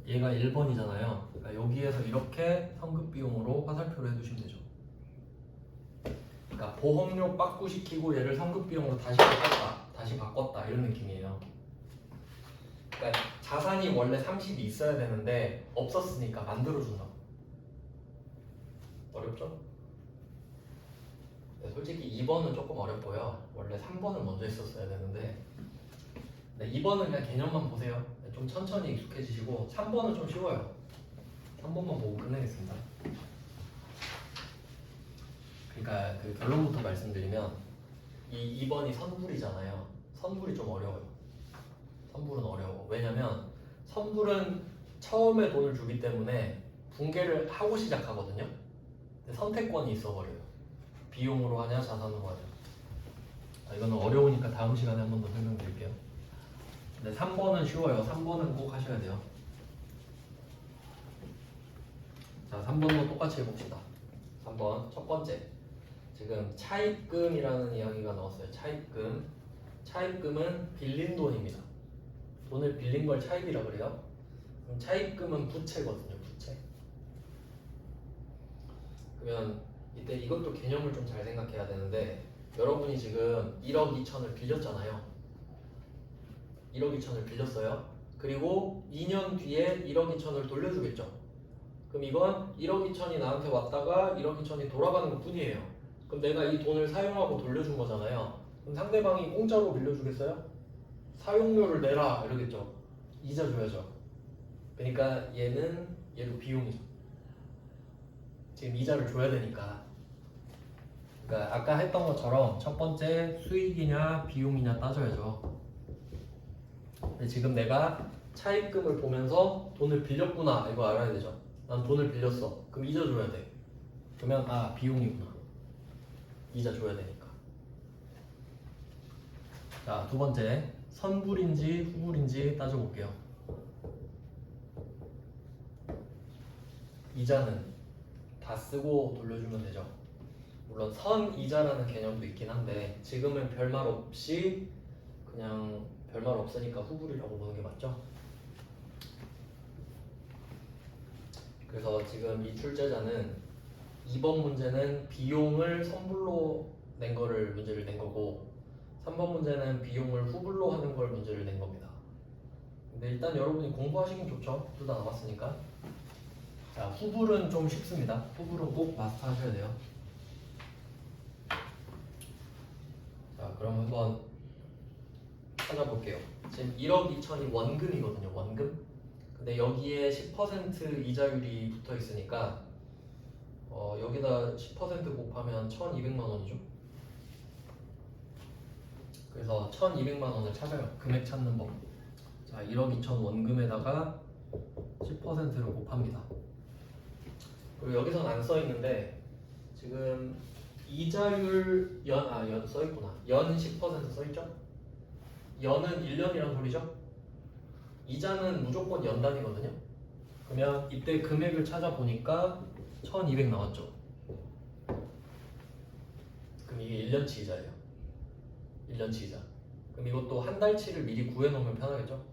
A: 얘가 1번이잖아요. 그러니까 여기에서 이렇게 선급 비용으로 화살표를 해두시면 되죠. 그러니까 보험료 빠꾸시키고 얘를 선급 비용으로 다시 바꿨다 이런 느낌이에요. 그러니까 자산이 원래 30이 있어야 되는데 없었으니까 만들어준다. 어렵죠? 네, 솔직히 2번은 조금 어렵고요. 원래 3번은 먼저 있었어야 되는데 네, 2번은 그냥 개념만 보세요. 네, 좀 천천히 익숙해지시고 3번은 좀 쉬워요. 3번만 보고 끝내겠습니다. 그러니까 그 결론부터 말씀드리면 이 2번이 선불이잖아요. 선불이 좀 어려워요. 선불은 어려워. 왜냐면 선불은 처음에 돈을 주기 때문에 분괴를 하고 시작하거든요. 근데 선택권이 있어버려요. 비용으로 하냐 자산으로 하냐. 이거는 어려우니까 다음 시간에 한 번 더 설명드릴게요. 근데 3번은 쉬워요. 3번은 꼭 하셔야 돼요. 자, 3번도 똑같이 해봅시다. 3번 첫 번째. 지금 차입금이라는 이야기가 나왔어요. 차입금. 차입금은 빌린 돈입니다. 돈을 빌린 걸 차입이라 그래요. 그럼 차입금은 부채거든요. 부채. 그러면 이때 이것도 개념을 좀 잘 생각해야 되는데 여러분이 지금 1억 2천을 빌렸잖아요. 1억 2천을 빌렸어요. 그리고 2년 뒤에 1억 2천을 돌려주겠죠. 그럼 이건 1억 2천이 나한테 왔다가 1억 2천이 돌아가는 것 뿐이에요. 그럼 내가 이 돈을 사용하고 돌려준 거잖아요. 그럼 상대방이 공짜로 빌려주겠어요? 사용료를 내라 이러겠죠. 이자 줘야죠. 그러니까 얘도 비용이죠. 지금 이자를 줘야 되니까. 그러니까 아까 했던 것처럼 첫 번째 수익이냐 비용이냐 따져야죠. 근데 지금 내가 차입금을 보면서 돈을 빌렸구나 이거 알아야 되죠. 난 돈을 빌렸어. 그럼 이자 줘야 돼. 그러면 비용이구나. 이자 줘야 되니까. 자, 두 번째 선불인지 후불인지 따져볼게요. 이자는 다 쓰고 돌려주면 되죠. 물론 선이자라는 개념도 있긴 한데 지금은 별말 없이 그냥 별말 없으니까 후불이라고 보는 게 맞죠? 그래서 지금 이 출제자는 2번 문제는 비용을 선불로 낸 거를 문제를 낸 거고 3번 문제는 비용을 후불로 하는 걸 문제를 낸 겁니다. 근데 일단 여러분이 공부하시긴 좋죠. 둘 다 나왔으니까. 자, 후불은 좀 쉽습니다. 후불은 꼭 마스터 하셔야 돼요. 자, 그럼 한번 찾아볼게요. 지금 1억 2천이 원금이거든요. 원금. 근데 여기에 10% 이자율이 붙어 있으니까 여기다 10% 곱하면 1,200만 원이죠. 그래서 1,200만 원을 찾아요. 금액 찾는 법. 자, 1억 2천 원금에다가 10%를 곱합니다. 그리고 여기서는 안 써 있는데 지금 이자율 연 써 있구나. 연 10% 써 있죠? 연은 1년이란 소리죠? 이자는 무조건 연 단위거든요. 그러면 이때 금액을 찾아보니까 1,200 나왔죠. 이게 1년치 이자예요. 1년치 이자. 그럼 이것도 한 달치를 미리 구해놓으면 편하겠죠?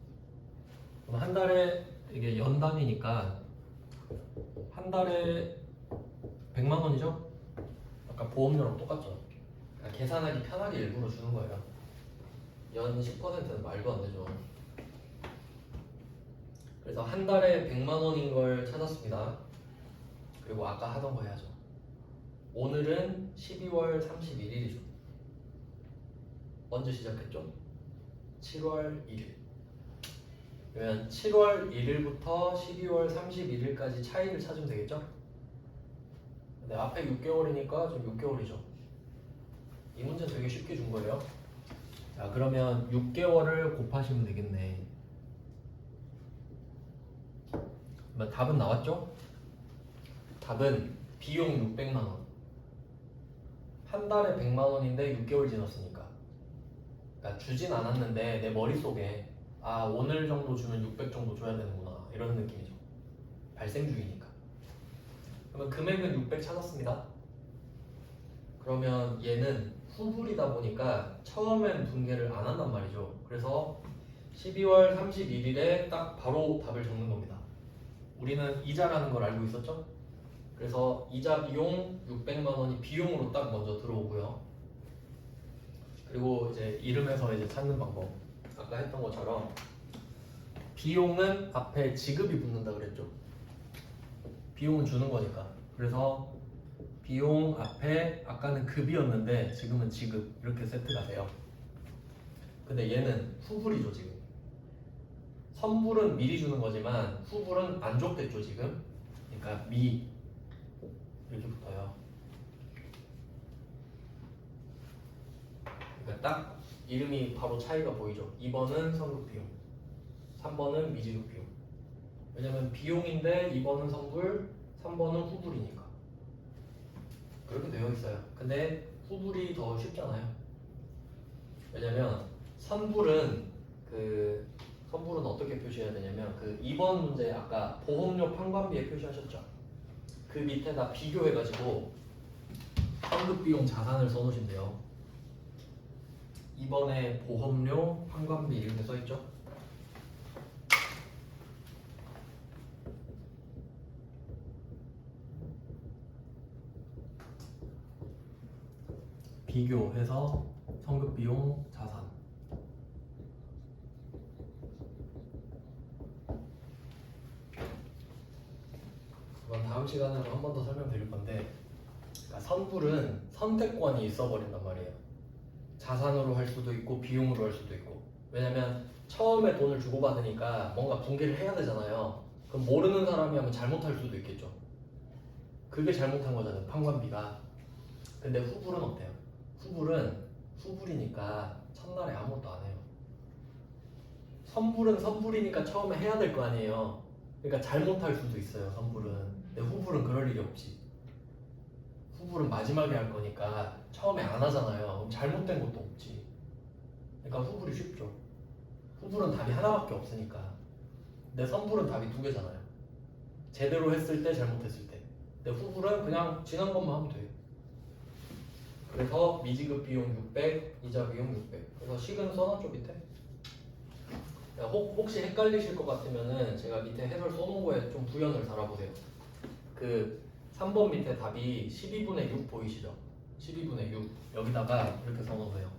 A: 그럼 한 달에 이게 연 단위니까 한 달에 100만 원이죠? 아까 보험료랑 똑같죠? 그러니까 계산하기 편하게 일부러 주는 거예요. 연 10%는 말도 안 되죠. 그래서 한 달에 100만 원인 걸 찾았습니다. 그리고 아까 하던 거 해야죠. 오늘은 12월 31일이죠. 언제 시작했죠? 7월 1일. 그러면 7월 1일부터 12월 31일까지 차이를 찾으면 되겠죠? 근데 앞에 6개월이니까 좀 6개월이죠. 이 문제 되게 쉽게 준 거예요. 자, 그러면 6개월을 곱하시면 되겠네. 그러면 답은 나왔죠? 답은 비용 600만 원. 한 달에 100만 원인데 6개월 지났으니까. 그러니까 주진 않았는데 내 머릿속에 아, 오늘 정도 주면 600 정도 줘야 되는구나. 이런 느낌이죠. 발생 주기니까. 그러면 금액은 600 찾았습니다. 그러면 얘는 후불이다 보니까 처음엔 분개를 안 한단 말이죠. 그래서 12월 31일에 딱 바로 답을 적는 겁니다. 우리는 이자라는 걸 알고 있었죠? 그래서 이자 비용 600만 원이 비용으로 딱 먼저 들어오고요. 그리고 이제 이름에서 이제 찾는 방법. 아까 했던 것처럼 비용은 앞에 지급이 붙는다 그랬죠. 비용은 주는 거니까. 그래서 비용 앞에 아까는 급이었는데 지금은 지급 이렇게 세트가 돼요. 근데 얘는 후불이죠 지금. 선불은 미리 주는 거지만 후불은 안 줬겠죠 지금. 그러니까 미 이렇게 붙어요. 그러니까 딱 이름이 바로 차이가 보이죠. 2번은 선급 비용, 3번은 미지급 비용. 왜냐면 비용인데 2번은 선불, 3번은 후불이니까. 그렇게 되어 있어요. 근데 후불이 더 쉽잖아요. 왜냐면 선불은 선불은 어떻게 표시해야 되냐면 2번 문제 아까 보험료 판관비에 표시하셨죠. 그 밑에다 비교해가지고 선급 비용 자산을 써놓으시면 돼요. 2번에 보험료 판관비 이렇게 써있죠. 비교해서 선급 비용 자산. 그건 다음 시간에도 한 번 더 설명드릴 건데, 그러니까 선불은 선택권이 있어버린단 말이에요. 자산으로 할 수도 있고 비용으로 할 수도 있고. 왜냐면 처음에 돈을 주고받으니까 뭔가 분개를 해야 되잖아요. 그럼 모르는 사람이 하면 잘못할 수도 있겠죠. 그게 잘못한 거잖아요. 판관비가. 근데 후불은 어때요? 후불은 후불이니까 첫날에 아무것도 안 해요. 선불은 선불이니까 처음에 해야 될 거 아니에요. 그러니까 잘못할 수도 있어요. 선불은. 근데 후불은 그럴 일이 없지. 후불은 마지막에 할 거니까 처음에 안 하잖아요. 그럼 잘못된 것도 없지. 그러니까 후불이 쉽죠. 후불은 답이 하나밖에 없으니까. 근데 선불은 답이 두 개잖아요. 제대로 했을 때, 잘못했을 때. 근데 후불은 그냥 지난 것만 하면 돼요. 그래서 미지급 비용 600, 이자 비용 600. 그래서 식은 써놨죠 밑에. 혹시 헷갈리실 것 같으면은 제가 밑에 해설 써놓은 거에 좀 부연을 달아보세요. 3번 밑에 답이 12분의 6 보이시죠? 12분의 6 여기다가 이렇게 써놓으세요.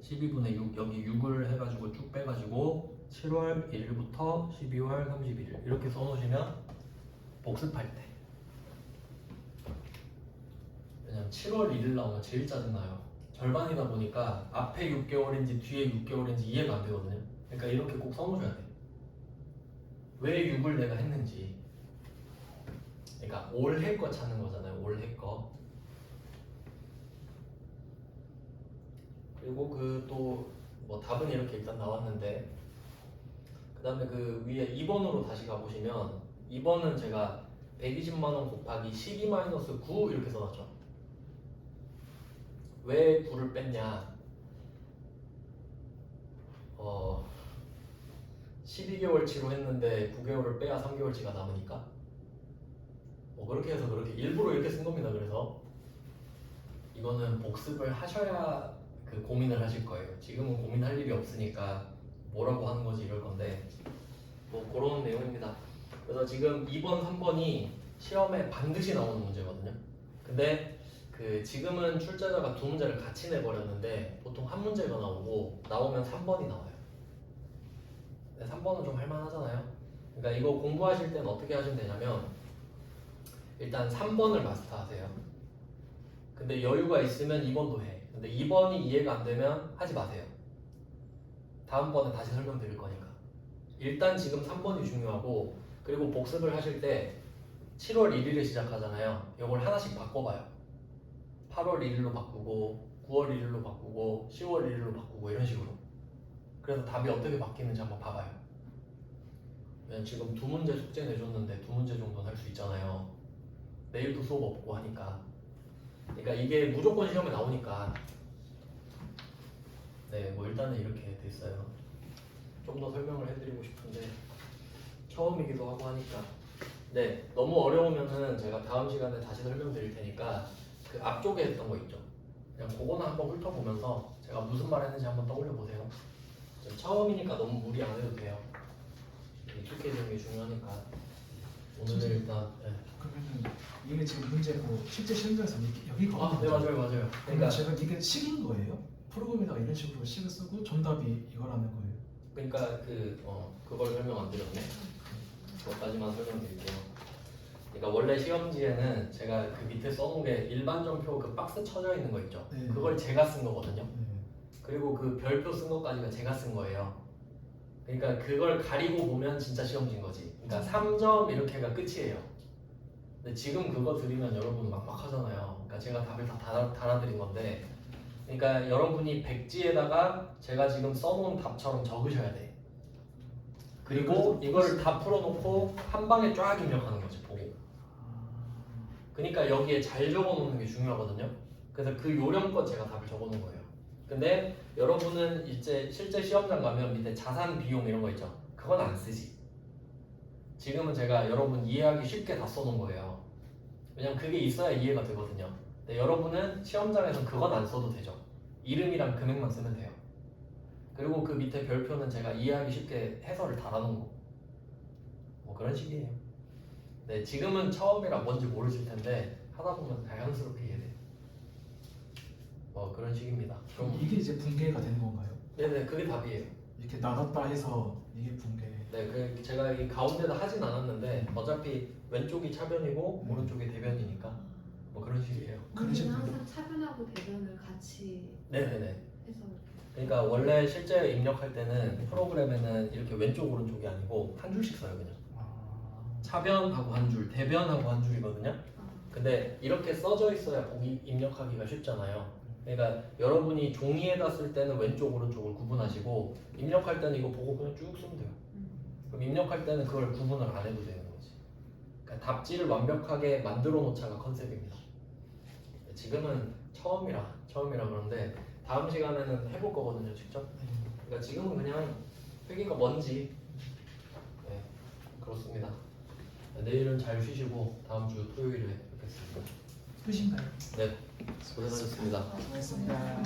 A: 12분의 6 여기 6을 해가지고 쭉 빼가지고 7월 1일부터 12월 31일 이렇게 써놓으시면 복습할 때, 왜냐면 7월 1일 나오면 제일 짜증나요. 절반이다 보니까 앞에 6개월인지 뒤에 6개월인지 이해가 안 되거든요. 그러니까 이렇게 꼭 써놓으셔야 돼요. 왜 6을 내가 했는지. 그러니까 올해 거 찾는 거잖아요. 올해 거. 그리고 또 뭐 답은 이렇게 일단 나왔는데, 그 다음에 위에 2번으로 다시 가보시면 2번은 제가 120만원 곱하기 12-9 이렇게 써놨죠. 왜 9를 뺐냐? 12개월치로 했는데 9개월을 빼야 3개월치가 남으니까. 그렇게 해서 그렇게 일부러 이렇게 쓴 겁니다. 그래서 이거는 복습을 하셔야 그 고민을 하실 거예요. 지금은 고민할 일이 없으니까 뭐라고 하는 거지 이럴 건데 뭐 그런 내용입니다. 그래서 지금 2번, 3번이 시험에 반드시 나오는 문제거든요. 근데 그 지금은 출제자가 두 문제를 같이 내버렸는데 보통 한 문제가 나오고 나오면 3번이 나와요. 근데 3번은 좀 할만하잖아요. 그러니까 이거 공부하실 때는 어떻게 하시면 되냐면 일단 3번을 마스터하세요. 근데 여유가 있으면 2번도 해. 근데 2번이 이해가 안 되면 하지 마세요. 다음번에 다시 설명드릴 거니까. 일단 지금 3번이 중요하고 그리고 복습을 하실 때 7월 1일에 시작하잖아요. 이걸 하나씩 바꿔봐요. 8월 1일로 바꾸고 9월 1일로 바꾸고 10월 1일로 바꾸고 이런 식으로. 그래서 답이 어떻게 바뀌는지 한번 봐봐요. 왜냐면 지금 두 문제 숙제 내줬는데 두 문제 정도는 할 수 있잖아요. 내일도 수업 없고 하니까. 그러니까 이게 무조건 시험에 나오니까. 네, 뭐 일단은 이렇게 됐어요. 좀 더 설명을 해드리고 싶은데 처음이기도 하고 하니까. 네, 너무 어려우면은 제가 다음 시간에 다시 설명드릴 테니까 그 앞쪽에 했던 거 있죠. 그냥 그거는 한번 훑어보면서 제가 무슨 말 했는지 한번 떠올려 보세요. 처음이니까 너무 무리 안 해도 돼요. 익숙해지는 게 중요하니까. 오늘은 일단 네.
B: 그러면은 이게 지금 문제고 실제 시험장에서 여기가
A: 네 맞아요 맞아요.
B: 그러니까 제가 이게 식인 거예요? 프로그램에다가 이런 식으로 식을 쓰고 정답이 이거라는 거예요.
A: 그러니까 그걸 설명 안 드렸네. 그것까지만 설명드릴게요. 그러니까 원래 시험지에는 제가 그 밑에 써놓은 게 일반전표 그 박스 쳐져 있는 거 있죠.
B: 네.
A: 그걸 제가 쓴 거거든요.
B: 네.
A: 그리고 그 별표 쓴 것까지가 제가 쓴 거예요. 그러니까 그걸 가리고 보면 진짜 시험지인 거지. 그러니까 3점 이렇게가 끝이에요. 근데 지금 그거 드리면 여러분 막막하잖아요. 그러니까 제가 답을 다 달아드린 건데, 그러니까 여러분이 백지에다가 제가 지금 써놓은 답처럼 적으셔야 돼. 그리고 이거를 다 풀어놓고 한 방에 쫙 입력하는 거지 보고. 그러니까 여기에 잘 적어놓는 게 중요하거든요. 그래서 그 요령껏 제가 답을 적어놓은 거예요. 근데 여러분은 이제 실제 시험장 가면 밑에 자산 비용 이런 거 있죠. 그건 안 쓰지. 지금은 제가 여러분 이해하기 쉽게 다 써놓은 거예요. 왜냐면 그게 있어야 이해가 되거든요. 근데 여러분은 시험장에서는 그건 안 써도 되죠. 이름이랑 금액만 쓰면 돼요. 그리고 그 밑에 별표는 제가 이해하기 쉽게 해설을 달아놓은 거. 뭐 그런 식이에요. 네, 지금은 처음이라 뭔지 모르실 텐데 하다 보면 자연스럽게 이해돼요. 뭐 그런 식입니다.
B: 그럼 이게 이제 붕괴가 되는 건가요?
A: 네네, 그게 답이에요.
B: 이렇게 나눴다 해서 이게 붕괴.
A: 네, 그 제가 이 가운데다 하진 않았는데 어차피 왼쪽이 차변이고 오른쪽이 대변이니까 뭐 그런 식이에요.
B: 그러시군요.
C: 항상 차변하고 대변을 같이
A: 네네네.
C: 해서 이렇게.
A: 그러니까 원래 실제 입력할 때는 프로그램에는 이렇게 왼쪽 오른쪽이 아니고 한 줄씩 써요 그냥. 차변하고 한 줄, 대변하고 한 줄이거든요. 근데 이렇게 써져 있어야 보기 입력하기가 쉽잖아요. 그러니까 여러분이 종이에다 쓸 때는 왼쪽 오른쪽을 구분하시고 입력할 때는 이거 보고 그냥 쭉 쓰면 돼요. 그럼 입력할 때는 그걸 구분을 안 해도 되는 거지. 그러니까 답지를 완벽하게 만들어 놓자가 컨셉입니다. 지금은 처음이라 그러는데 다음 시간에는 해볼 거거든요 직접. 그러니까 지금은 그냥 회계가 뭔지. 네, 그렇습니다. 내일은 잘 쉬시고 다음 주 토요일에 뵙겠습니다.
B: 끝인가요?
A: 네, 고생하셨습니다.
B: 고맙습니다.